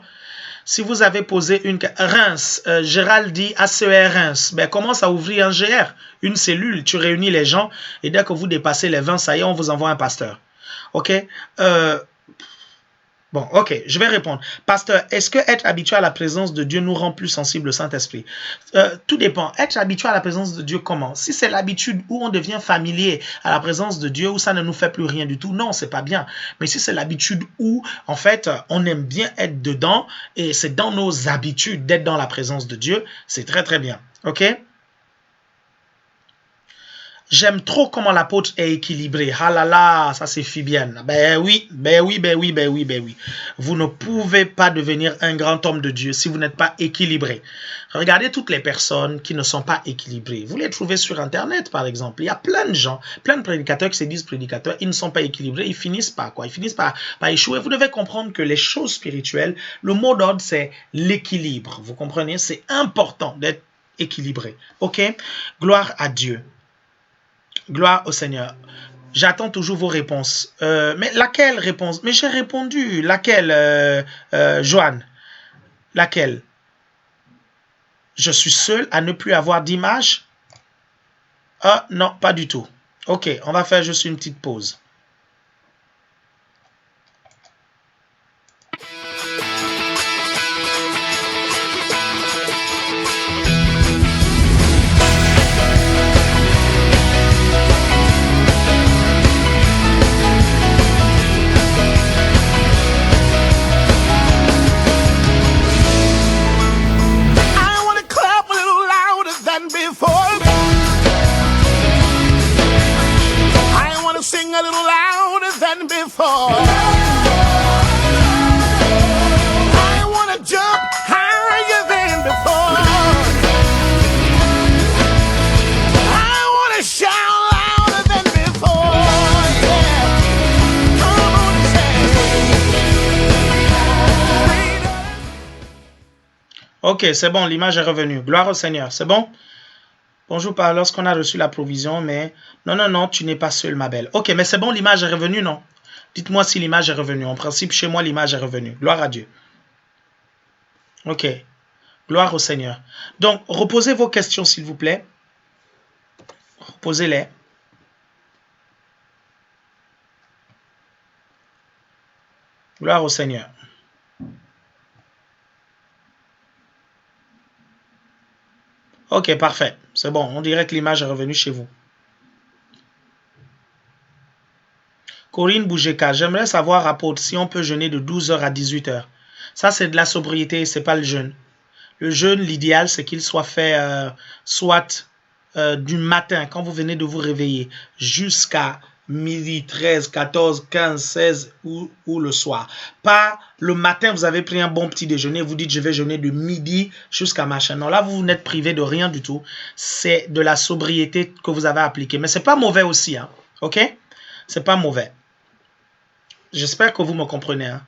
Reims, Gérald dit ACER Reims, ben commence à ouvrir un GR, une cellule, tu réunis les gens et dès que vous dépassez les 20, ça y est, on vous envoie un pasteur. Ok? Bon, ok, je vais répondre. Pasteur, est-ce que être habitué à la présence de Dieu nous rend plus sensibles au Saint-Esprit? Tout dépend. Être habitué à la présence de Dieu, comment? Si c'est l'habitude où on devient familier à la présence de Dieu, où ça ne nous fait plus rien du tout, non, c'est pas bien. Mais si c'est l'habitude où, en fait, on aime bien être dedans et c'est dans nos habitudes d'être dans la présence de Dieu, c'est très très bien. Ok? J'aime trop comment l'apôtre est équilibré. Ah là là, ça c'est Fibienne. Ben oui. Vous ne pouvez pas devenir un grand homme de Dieu si vous n'êtes pas équilibré. Regardez toutes les personnes qui ne sont pas équilibrées. Vous les trouvez sur Internet, par exemple. Il y a plein de gens, plein de prédicateurs qui se disent prédicateurs. Ils ne sont pas équilibrés. Ils finissent par quoi? Ils finissent par échouer. Vous devez comprendre que les choses spirituelles, le mot d'ordre, c'est l'équilibre. Vous comprenez? C'est important d'être équilibré. Ok? Gloire à Dieu. Gloire au Seigneur. J'attends toujours vos réponses. Mais laquelle réponse? Mais j'ai répondu. Laquelle, Joanne? Laquelle? Je suis seul à ne plus avoir d'image? Ah non, pas du tout. Ok, on va faire juste une petite pause. a little louder than before. I want to jump higher than before. I want to shout louder than before. Yeah. Come on, say. Ok, c'est bon, l'image est revenue. Gloire au Seigneur, c'est bon? Bonjour, par lorsqu'on a reçu la provision, mais... Non, tu n'es pas seul, ma belle. Ok, mais c'est bon, l'image est revenue, non? Dites-moi si l'image est revenue. En principe, chez moi, l'image est revenue. Gloire à Dieu. Ok. Gloire au Seigneur. Donc, reposez vos questions, s'il vous plaît. Reposez-les. Gloire au Seigneur. Ok, parfait. C'est bon, on dirait que l'image est revenue chez vous. Corinne Boujeka, j'aimerais savoir, apôtre, si on peut jeûner de 12h à 18h. Ça, c'est de la sobriété, c'est pas le jeûne. Le jeûne, l'idéal, c'est qu'il soit fait soit du matin, quand vous venez de vous réveiller, jusqu'à midi, 13, 14, 15, 16 ou le soir. Pas le matin, vous avez pris un bon petit déjeuner, vous dites je vais jeûner de midi jusqu'à machin. Non, là, vous n'êtes privé de rien du tout. C'est de la sobriété que vous avez appliquée. Mais c'est pas mauvais aussi, hein. Ok? C'est pas mauvais. J'espère que vous me comprenez, hein.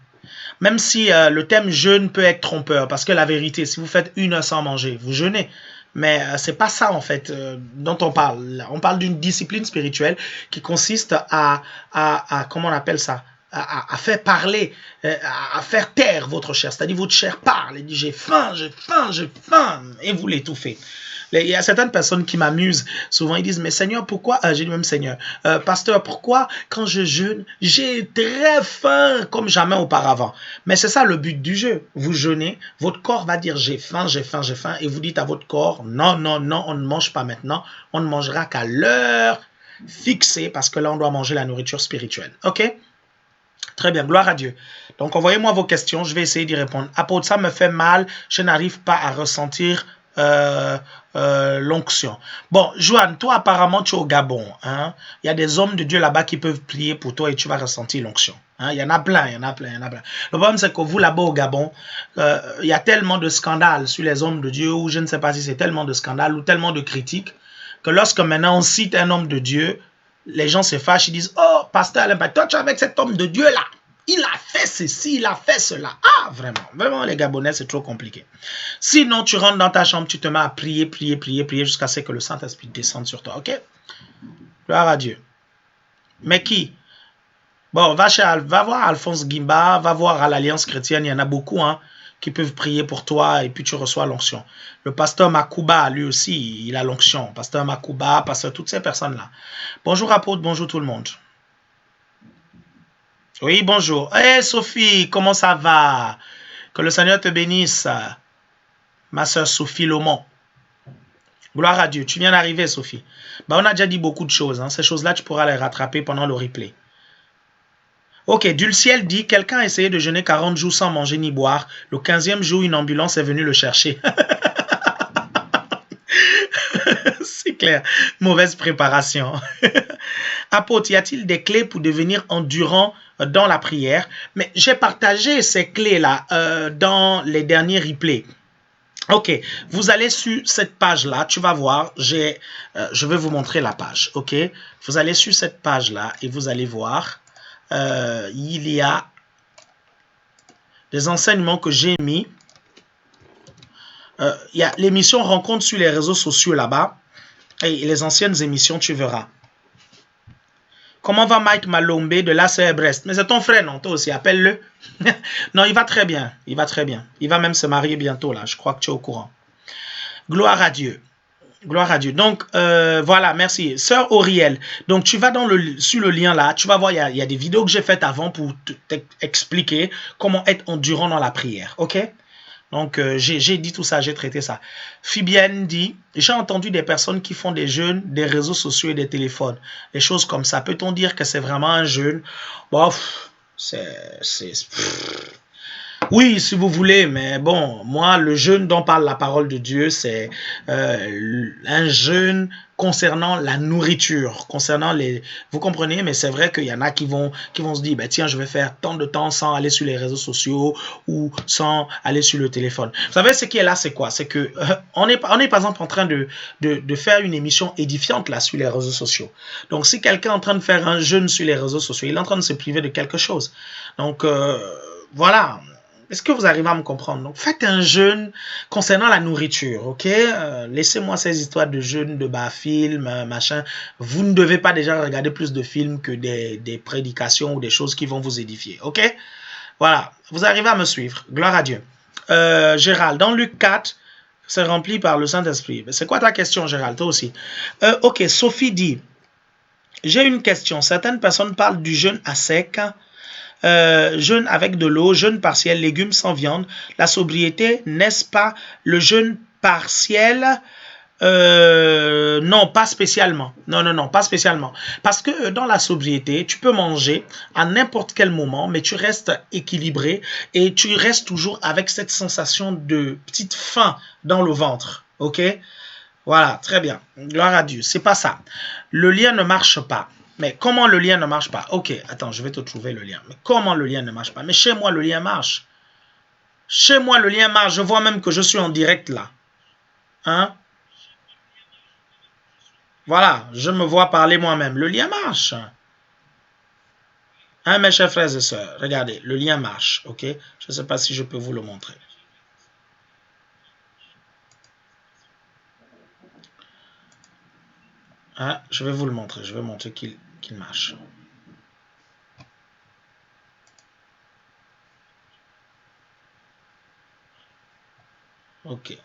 Même si le thème jeûne peut être trompeur, parce que la vérité, si vous faites 1 heure sans manger, vous jeûnez. Mais c'est pas ça, en fait, dont on parle. On parle d'une discipline spirituelle qui consiste à comment on appelle ça, à faire parler, à faire taire votre chair. C'est-à-dire, votre chair parle et dit, j'ai faim, et vous l'étouffez. Il y a certaines personnes qui m'amusent. Souvent, ils disent, mais Seigneur, pourquoi, j'ai dit même Seigneur, pasteur, pourquoi quand je jeûne, j'ai très faim comme jamais auparavant. Mais c'est ça le but du jeu. Vous jeûnez, votre corps va dire, j'ai faim, et vous dites à votre corps, non, on ne mange pas maintenant, on ne mangera qu'à l'heure fixée, parce que là, on doit manger la nourriture spirituelle. Ok? Très bien, gloire à Dieu. Donc, envoyez-moi vos questions, je vais essayer d'y répondre. Apôtre, ça me fait mal, je n'arrive pas à ressentir l'onction. Bon, Joanne, toi apparemment tu es au Gabon. Hein? Il y a des hommes de Dieu là-bas qui peuvent prier pour toi et tu vas ressentir l'onction. Hein? Il y en a plein. Le problème c'est que vous là-bas au Gabon, il y a tellement de scandales sur les hommes de Dieu, ou je ne sais pas si c'est tellement de scandales ou tellement de critiques, que lorsque maintenant on cite un homme de Dieu, les gens se fâchent, ils disent, oh pasteur, toi tu es avec cet homme de Dieu là. Il a fait ceci, il a fait cela. Ah, vraiment, les Gabonais, c'est trop compliqué. Sinon, tu rentres dans ta chambre, tu te mets à prier jusqu'à ce que le Saint-Esprit descende sur toi, ok? Gloire à Dieu. Mais qui? Bon, va voir Alphonse Guimba, va voir à l'Alliance chrétienne, il y en a beaucoup, hein, qui peuvent prier pour toi et puis tu reçois l'onction. Le pasteur Makouba, lui aussi, il a l'onction. Pasteur Makouba, pasteur, toutes ces personnes-là. Bonjour apôtre, bonjour tout le monde. Oui, bonjour. Hey Sophie, comment ça va? Que le Seigneur te bénisse. Ma soeur Sophie Lomont. Gloire à Dieu. Tu viens d'arriver, Sophie. On a déjà dit beaucoup de choses. Hein. Ces choses-là, tu pourras les rattraper pendant le replay. Ok, Dulciel dit, quelqu'un a essayé de jeûner 40 jours sans manger ni boire. Le 15e jour, une ambulance est venue le chercher. C'est clair. Mauvaise préparation. Apôtre, y a-t-il des clés pour devenir endurant dans la prière? Mais j'ai partagé ces clés-là dans les derniers replays. Ok, vous allez sur cette page-là, tu vas voir, je vais vous montrer la page, ok? Vous allez sur cette page-là et vous allez voir, il y a des enseignements que j'ai mis. Il y a l'émission Rencontre sur les réseaux sociaux là-bas et les anciennes émissions, tu verras. Comment va Mike Malombe de l'ACR Brest? Mais c'est ton frère, non? Toi aussi, appelle-le. Non, il va très bien. Il va très bien. Il va même se marier bientôt, là. Je crois que tu es au courant. Gloire à Dieu. Gloire à Dieu. Donc, voilà, merci. Sœur Auriel, donc tu vas sur le lien là, tu vas voir, il y a des vidéos que j'ai faites avant pour t'expliquer comment être endurant dans la prière. OK? Donc, j'ai dit tout ça, j'ai traité ça. Fibienne dit, j'ai entendu des personnes qui font des jeûnes, des réseaux sociaux et des téléphones. Des choses comme ça. Peut-on dire que c'est vraiment un jeûne? Bon, Oui, si vous voulez, mais bon, moi, le jeûne dont parle la parole de Dieu, c'est un jeûne concernant la nourriture, concernant les... Vous comprenez, mais c'est vrai qu'il y en a qui vont se dire, ben, tiens, je vais faire tant de temps sans aller sur les réseaux sociaux ou sans aller sur le téléphone. Vous savez, ce qui est là, c'est quoi? C'est que on est par exemple en train de faire une émission édifiante là sur les réseaux sociaux. Donc, si quelqu'un est en train de faire un jeûne sur les réseaux sociaux, il est en train de se priver de quelque chose. Donc, voilà. Est-ce que vous arrivez à me comprendre? Donc, faites un jeûne concernant la nourriture, ok? Laissez-moi ces histoires de jeûne, de bas films, machin. Vous ne devez pas déjà regarder plus de films que des prédications ou des choses qui vont vous édifier, ok? Voilà, vous arrivez à me suivre. Gloire à Dieu. Gérald, dans Luc 4, c'est rempli par le Saint-Esprit. C'est quoi ta question, Gérald? Toi aussi. Ok, Sophie dit, j'ai une question. Certaines personnes parlent du jeûne à sec. Jeûne avec de l'eau, jeûne partiel, légumes sans viande, la sobriété, n'est-ce pas le jeûne partiel? Non, pas spécialement. Non, pas spécialement. Parce que dans la sobriété, tu peux manger à n'importe quel moment, mais tu restes équilibré et tu restes toujours avec cette sensation de petite faim dans le ventre. Ok? Voilà, très bien. Gloire à Dieu. C'est pas ça. Le lien ne marche pas. Mais comment le lien ne marche pas? Ok, attends, je vais te trouver le lien. Mais comment le lien ne marche pas? Mais chez moi, le lien marche. Chez moi, le lien marche. Je vois même que je suis en direct là. Hein? Voilà, je me vois parler moi-même. Le lien marche. Hein, mes chers frères et sœurs, regardez, le lien marche. Ok? Je ne sais pas si je peux vous le montrer. Hein? Je vais vous le montrer. Je vais montrer qu'il marche. Ok.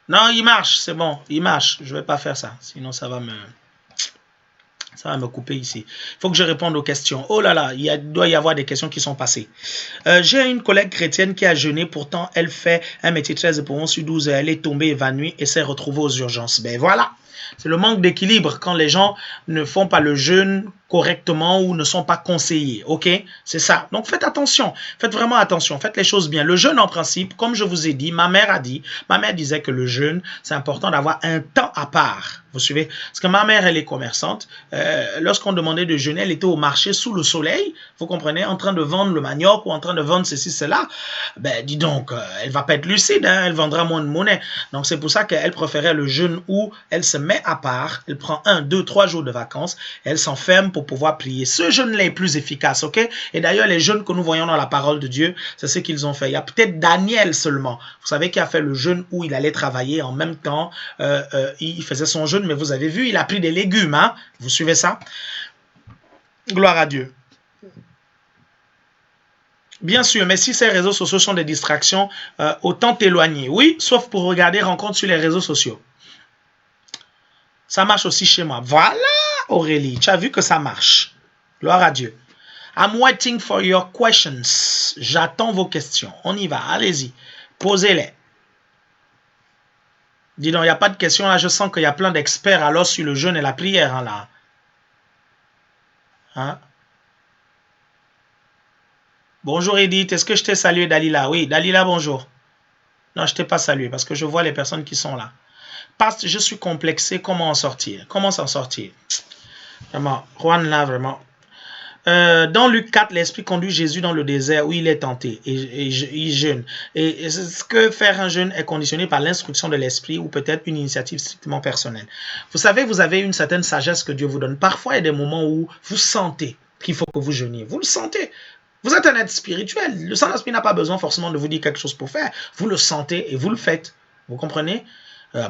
Non, il marche, c'est bon, il marche. Je ne vais pas faire ça, sinon ça va me couper ici. Il faut que je réponde aux questions. Oh là là, doit y avoir des questions qui sont passées. J'ai une collègue chrétienne qui a jeûné, pourtant elle fait un métier 13 pour 11 sur 12, elle est tombée évanouie et s'est retrouvée aux urgences. Ben voilà, c'est le manque d'équilibre quand les gens ne font pas le jeûne correctement ou ne sont pas conseillés, ok? C'est ça. Donc faites attention, faites vraiment attention, faites les choses bien. Le jeûne en principe, comme je vous ai dit, ma mère disait que le jeûne, c'est important d'avoir un temps à part. Vous suivez? Parce que ma mère, elle est commerçante. Lorsqu'on demandait de jeûner, elle était au marché sous le soleil, vous comprenez, en train de vendre le manioc ou en train de vendre ceci, cela. Ben, dis donc, elle va pas être lucide, hein, elle vendra moins de monnaie. Donc, c'est pour ça qu'elle préférait le jeûne où elle se met à part, elle prend 1, 2, 3 jours de vacances, elle s'enferme pour pouvoir prier. Ce jeûne-là est plus efficace, ok? Et d'ailleurs, les jeûnes que nous voyons dans la parole de Dieu, c'est ce qu'ils ont fait. Il y a peut-être Daniel seulement, vous savez, qui a fait le jeûne où il allait travailler en même temps, il faisait son jeûne, mais vous avez vu, il a pris des légumes, hein? Vous suivez ça? Gloire à Dieu. Bien sûr, mais si ces réseaux sociaux sont des distractions, autant t'éloigner. Oui, sauf pour regarder rencontres sur les réseaux sociaux. Ça marche aussi chez moi. Voilà, Aurélie, tu as vu que ça marche. Gloire à Dieu. I'm waiting for your questions. J'attends vos questions. On y va, allez-y. Posez-les. Dis donc, il n'y a pas de questions là. Je sens qu'il y a plein d'experts alors sur le jeûne et la prière, hein, là. Hein? Bonjour Edith, est-ce que je t'ai salué Dalila? Oui, Dalila, bonjour. Non, je ne t'ai pas salué parce que je vois les personnes qui sont là. Parce que je suis complexé, comment en sortir? Comment s'en sortir? Vraiment, Juan là, vraiment. Dans Luc 4, l'Esprit conduit Jésus dans le désert où il est tenté et il jeûne. Et ce que faire un jeûne est conditionné par l'instruction de l'Esprit ou peut-être une initiative strictement personnelle. Vous savez, vous avez une certaine sagesse que Dieu vous donne. Parfois, il y a des moments où vous sentez qu'il faut que vous jeûniez. Vous le sentez. Vous êtes un être spirituel. Le Saint-Esprit n'a pas besoin forcément de vous dire quelque chose pour faire. Vous le sentez et vous le faites. Vous comprenez?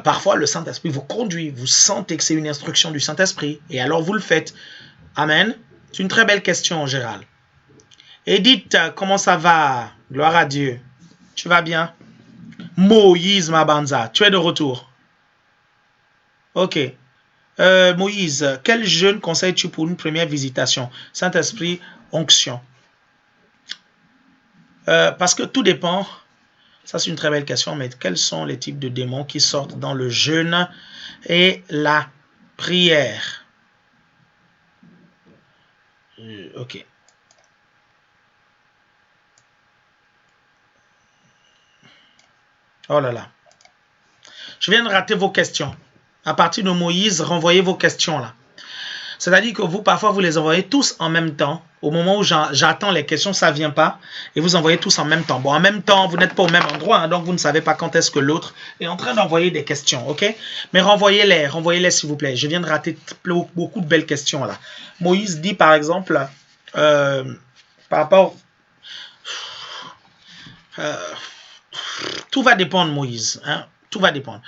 Parfois, le Saint-Esprit vous conduit. Vous sentez que c'est une instruction du Saint-Esprit. Et alors, vous le faites. Amen. C'est une très belle question, Gérald. Edith, comment ça va? Gloire à Dieu. Tu vas bien? Moïse Mabanza, tu es de retour. Ok. Moïse, quel jeûne conseilles-tu pour une première visitation? Saint-Esprit, onction. Parce que tout dépend. Ça, c'est une très belle question, mais quels sont les types de démons qui sortent dans le jeûne et la prière? Ok. Oh là là. Je viens de rater vos questions. À partir de Moïse, renvoyez vos questions là. C'est-à-dire que vous, parfois, vous les envoyez tous en même temps. Au moment où j'attends les questions, ça ne vient pas. Et vous envoyez tous en même temps. Bon, en même temps, vous n'êtes pas au même endroit. Hein, donc, vous ne savez pas quand est-ce que l'autre est en train d'envoyer des questions. OK? Mais renvoyez-les s'il vous plaît. Je viens de rater beaucoup de belles questions là. Moïse dit, par exemple, par rapport... tout va dépendre, Moïse. Hein? Tout va dépendre.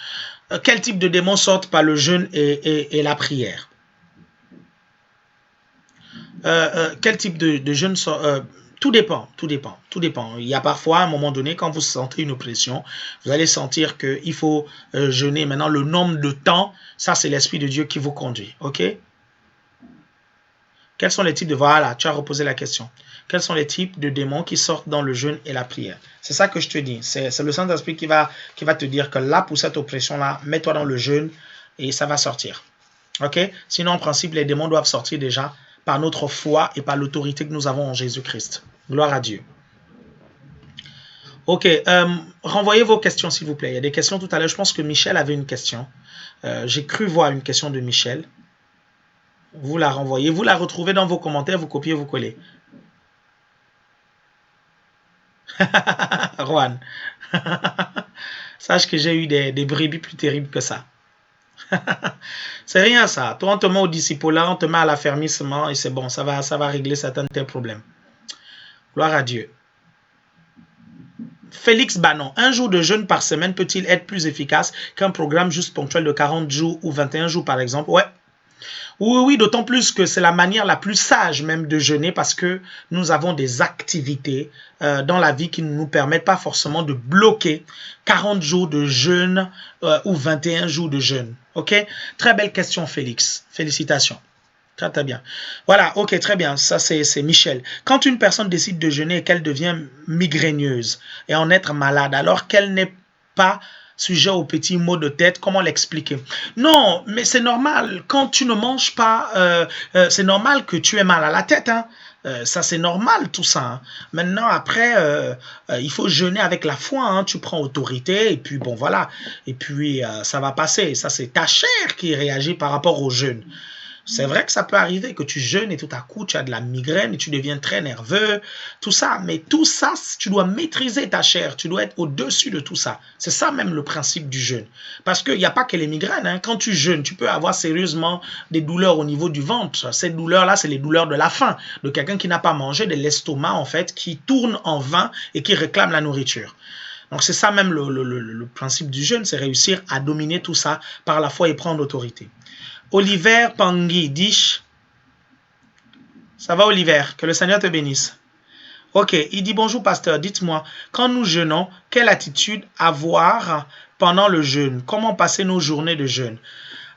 Quel type de démons sortent par le jeûne et la prière? Quel type de jeûne sort, tout dépend. Il y a parfois, à un moment donné, quand vous sentez une oppression, vous allez sentir qu'il faut jeûner. Maintenant, le nombre de temps, ça, c'est l'Esprit de Dieu qui vous conduit. OK? Quels sont les types de... Voilà, tu as reposé la question. Quels sont les types de démons qui sortent dans le jeûne et la prière? C'est ça que je te dis. C'est le Saint-Esprit qui va te dire que là, pour cette oppression-là, mets-toi dans le jeûne et ça va sortir. OK? Sinon, en principe, les démons doivent sortir déjà par notre foi et par l'autorité que nous avons en Jésus-Christ. Gloire à Dieu. OK. Renvoyez vos questions, s'il vous plaît. Il y a des questions tout à l'heure. Je pense que Michel avait une question. J'ai cru voir une question de Michel. Vous la renvoyez. Vous la retrouvez dans vos commentaires. Vous copiez, vous collez. Juan. Sache que j'ai eu des brebis plus terribles que ça. C'est rien ça. Toi, on te met au disciple-là, on te met à l'affermissement et c'est bon, ça va régler certains de tes problèmes. Gloire à Dieu. Félix Banon, un jour de jeûne par semaine peut-il être plus efficace qu'un programme juste ponctuel de 40 jours ou 21 jours par exemple? Ouais. Oui, d'autant plus que c'est la manière la plus sage même de jeûner parce que nous avons des activités dans la vie qui ne nous permettent pas forcément de bloquer 40 jours de jeûne ou 21 jours de jeûne. OK? Très belle question, Félix. Félicitations. Très, très bien. Voilà, OK, très bien. Ça, c'est Michel. Quand une personne décide de jeûner et qu'elle devient migraineuse et en être malade, alors qu'elle n'est pas sujet aux petits maux de tête, comment l'expliquer? Non, mais c'est normal. Quand tu ne manges pas, c'est normal que tu aies mal à la tête. Hein. Ça, c'est normal, tout ça. Hein. Maintenant, après, il faut jeûner avec la foi. Hein. Tu prends autorité et puis, bon, voilà. Et puis, ça va passer. Ça, c'est ta chair qui réagit par rapport au jeûne. C'est vrai que ça peut arriver que tu jeûnes et tout à coup, tu as de la migraine et tu deviens très nerveux, tout ça. Mais tout ça, tu dois maîtriser ta chair. Tu dois être au-dessus de tout ça. C'est ça même le principe du jeûne. Parce qu'il n'y a pas que les migraines. Hein. Quand tu jeûnes, tu peux avoir sérieusement des douleurs au niveau du ventre. Ces douleurs-là, c'est les douleurs de la faim, de quelqu'un qui n'a pas mangé, de l'estomac, en fait, qui tourne en vain et qui réclame la nourriture. Donc, c'est ça même le principe du jeûne, c'est réussir à dominer tout ça par la foi et prendre l'autorité. Oliver Pangui, Dish. Ça va, Oliver? Que le Seigneur te bénisse. Ok, il dit bonjour, pasteur. Dites-moi, quand nous jeûnons, quelle attitude avoir pendant le jeûne? Comment passer nos journées de jeûne?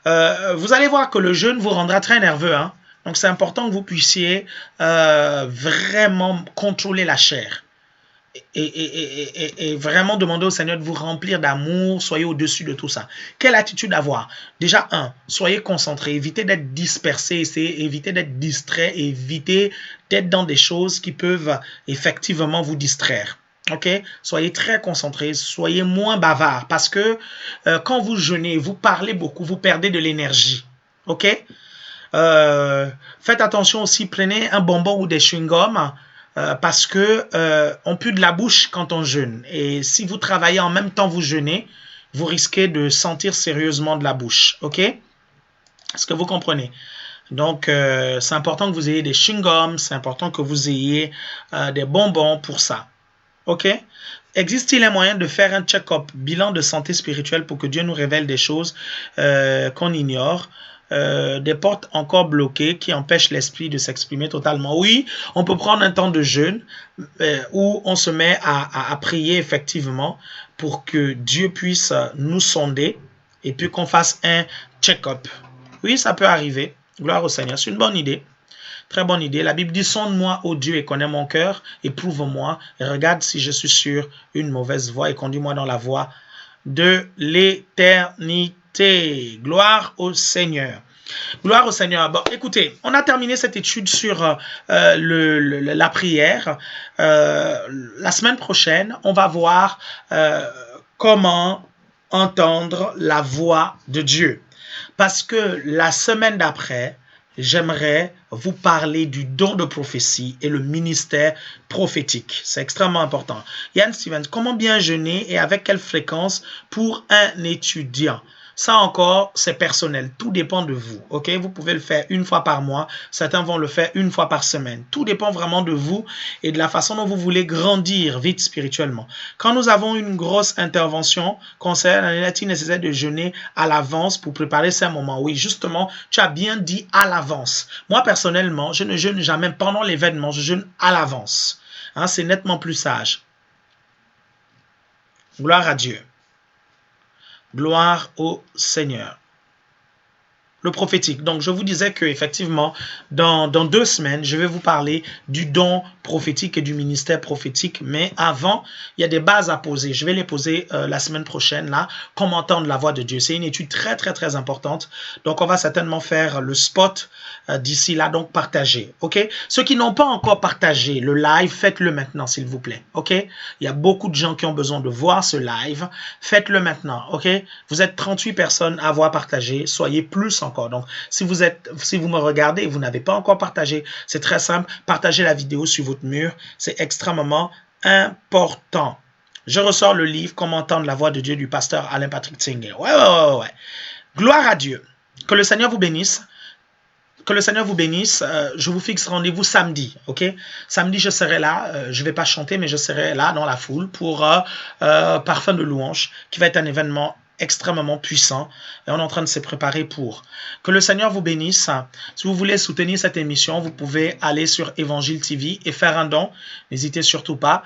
Vous allez voir que le jeûne vous rendra très nerveux. Hein? Donc, c'est important que vous puissiez vraiment contrôler la chair. Et vraiment demander au Seigneur de vous remplir d'amour, soyez au-dessus de tout ça. Quelle attitude avoir? Déjà, soyez concentré, évitez d'être dispersé, évitez d'être distrait, évitez d'être dans des choses qui peuvent effectivement vous distraire. Ok? Soyez très concentré, soyez moins bavard, parce que quand vous jeûnez, vous parlez beaucoup, vous perdez de l'énergie. Ok? Faites attention aussi, prenez un bonbon ou des chewing-gums, parce que on pue de la bouche quand on jeûne. Et si vous travaillez en même temps vous jeûnez, vous risquez de sentir sérieusement de la bouche. OK? Est-ce que vous comprenez? Donc, c'est important que vous ayez des chewing-gums, c'est important que vous ayez des bonbons pour ça. OK? Existe-t-il un moyen de faire un check-up, bilan de santé spirituelle pour que Dieu nous révèle des choses qu'on ignore? Des portes encore bloquées qui empêchent l'esprit de s'exprimer totalement. Oui, on peut prendre un temps de jeûne où on se met à prier effectivement pour que Dieu puisse nous sonder et puis qu'on fasse un check-up. Oui, ça peut arriver. Gloire au Seigneur. C'est une bonne idée. Très bonne idée. La Bible dit, sonde-moi, ô Dieu, et connais mon cœur, éprouve-moi, et regarde si je suis sur une mauvaise voie, et conduis-moi dans la voie de l'éternité. Gloire au Seigneur. Gloire au Seigneur. Bon, écoutez, on a terminé cette étude sur la prière. La semaine prochaine, on va voir comment entendre la voix de Dieu. Parce que la semaine d'après, j'aimerais vous parler du don de prophétie et le ministère prophétique. C'est extrêmement important. Yann Stevens, comment bien jeûner et avec quelle fréquence pour un étudiant? Ça encore, c'est personnel. Tout dépend de vous. Ok, vous pouvez le faire une fois par mois. Certains vont le faire une fois par semaine. Tout dépend vraiment de vous et de la façon dont vous voulez grandir vite spirituellement. Quand nous avons une grosse intervention concernant est-il nécessaire de jeûner à l'avance pour préparer ces moments? Oui, justement, tu as bien dit à l'avance. Moi, personnellement, je ne jeûne jamais pendant l'événement. Je jeûne à l'avance. Hein, c'est nettement plus sage. Gloire à Dieu. Gloire au Seigneur. Le prophétique. Donc, je vous disais que effectivement, dans 2 semaines, je vais vous parler du don prophétique et du ministère prophétique. Mais avant, il y a des bases à poser. Je vais les poser la semaine prochaine, là. Comment entendre la voix de Dieu. C'est une étude très, très, très importante. Donc, on va certainement faire le spot d'ici là. Donc, partagez. OK? Ceux qui n'ont pas encore partagé le live, faites-le maintenant, s'il vous plaît. OK? Il y a beaucoup de gens qui ont besoin de voir ce live. Faites-le maintenant. OK? Vous êtes 38 personnes à avoir partagé. Soyez plus encore. Donc, si vous me regardez et vous n'avez pas encore partagé, c'est très simple. Partagez la vidéo sur votre mur. C'est extrêmement important. Je ressors le livre Comment entendre la voix de Dieu du pasteur Alain Patrick Tsingé. Ouais. Gloire à Dieu. Que le Seigneur vous bénisse. Que le Seigneur vous bénisse. Je vous fixe rendez-vous samedi. Ok? Samedi, je serai là. Je ne vais pas chanter, mais je serai là dans la foule pour Parfum de louange, qui va être un événement extrêmement puissant et on est en train de se préparer pour. Que le Seigneur vous bénisse. Si vous voulez soutenir cette émission, vous pouvez aller sur Évangile TV et faire un don. N'hésitez surtout pas.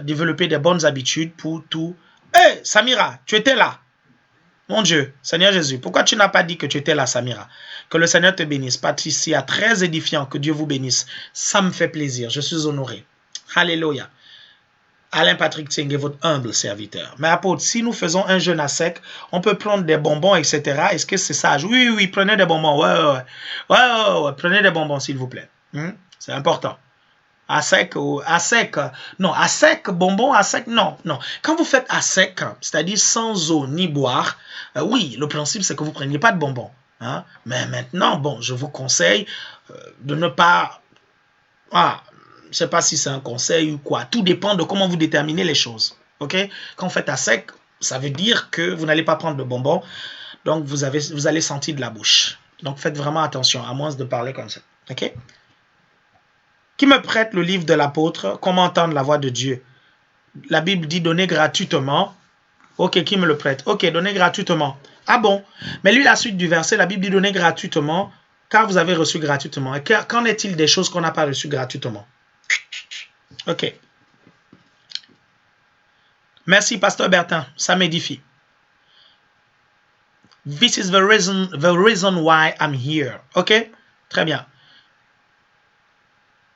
Développer des bonnes habitudes pour tout. Hé, Samira, tu étais là. Mon Dieu, Seigneur Jésus, pourquoi tu n'as pas dit que tu étais là, Samira? Que le Seigneur te bénisse. Patricia, très édifiant, que Dieu vous bénisse. Ça me fait plaisir, je suis honoré. Alléluia. Alain Patrick Tsingé, votre humble serviteur. Mais apôtre, si nous faisons un jeûne à sec, on peut prendre des bonbons, etc. Est-ce que c'est sage? Oui, prenez des bonbons. Ouais. Prenez des bonbons, s'il vous plaît. C'est important. À sec, non, à sec, bonbon, à sec, non. Quand vous faites à sec, c'est-à-dire sans eau ni boire, oui, le principe, c'est que vous ne preniez pas de bonbons. Hein? Mais maintenant, bon, je vous conseille de ne pas... je ne sais pas si c'est un conseil ou quoi. Tout dépend de comment vous déterminez les choses. Ok? Quand vous faites à sec, ça veut dire que vous n'allez pas prendre de bonbons. Donc, vous allez sentir de la bouche. Donc, faites vraiment attention, à moins de parler comme ça. Ok? Qui me prête le livre de l'apôtre? Comment entendre la voix de Dieu? La Bible dit donner gratuitement. Ok, qui me le prête? Ok, donner gratuitement. Ah bon? Mais lui, la suite du verset, la Bible dit donner gratuitement, car vous avez reçu gratuitement. Et qu'en est-il des choses qu'on n'a pas reçues gratuitement? Ok. Merci, Pasteur Bertin. Ça m'édifie. This is the reason why I'm here. Ok? Très bien.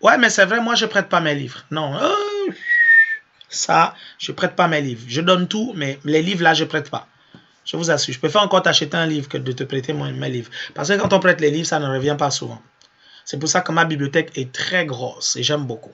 Ouais, mais c'est vrai, moi, je ne prête pas mes livres. Non. Ça, je ne prête pas mes livres. Je donne tout, mais les livres, là, je ne prête pas. Je vous assure. Je préfère encore t'acheter un livre que de te prêter mes livres. Parce que quand on prête les livres, ça ne revient pas souvent. C'est pour ça que ma bibliothèque est très grosse et j'aime beaucoup.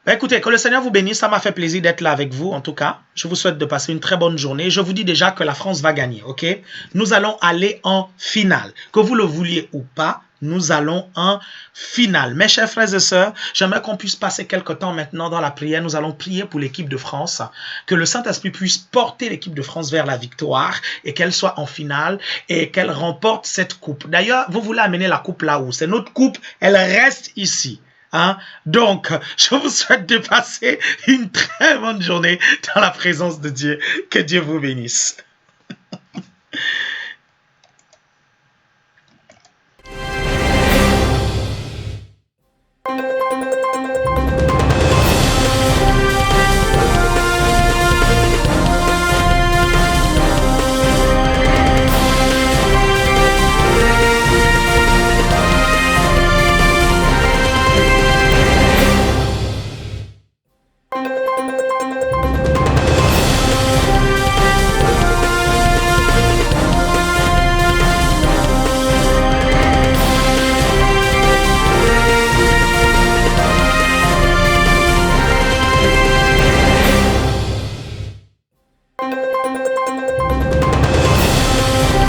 Ben écoutez, que le Seigneur vous bénisse, ça m'a fait plaisir d'être là avec vous en tout cas. Je vous souhaite de passer une très bonne journée. Je vous dis déjà que la France va gagner, ok? Nous allons aller en finale. Que vous le vouliez ou pas, nous allons en finale. Mes chers frères et sœurs, j'aimerais qu'on puisse passer quelque temps maintenant dans la prière. Nous allons prier pour l'équipe de France, que le Saint-Esprit puisse porter l'équipe de France vers la victoire et qu'elle soit en finale et qu'elle remporte cette coupe. D'ailleurs, vous voulez amener la coupe là où? C'est notre coupe, elle reste ici. Hein? Donc, je vous souhaite de passer une très bonne journée dans la présence de Dieu. Que Dieu vous bénisse.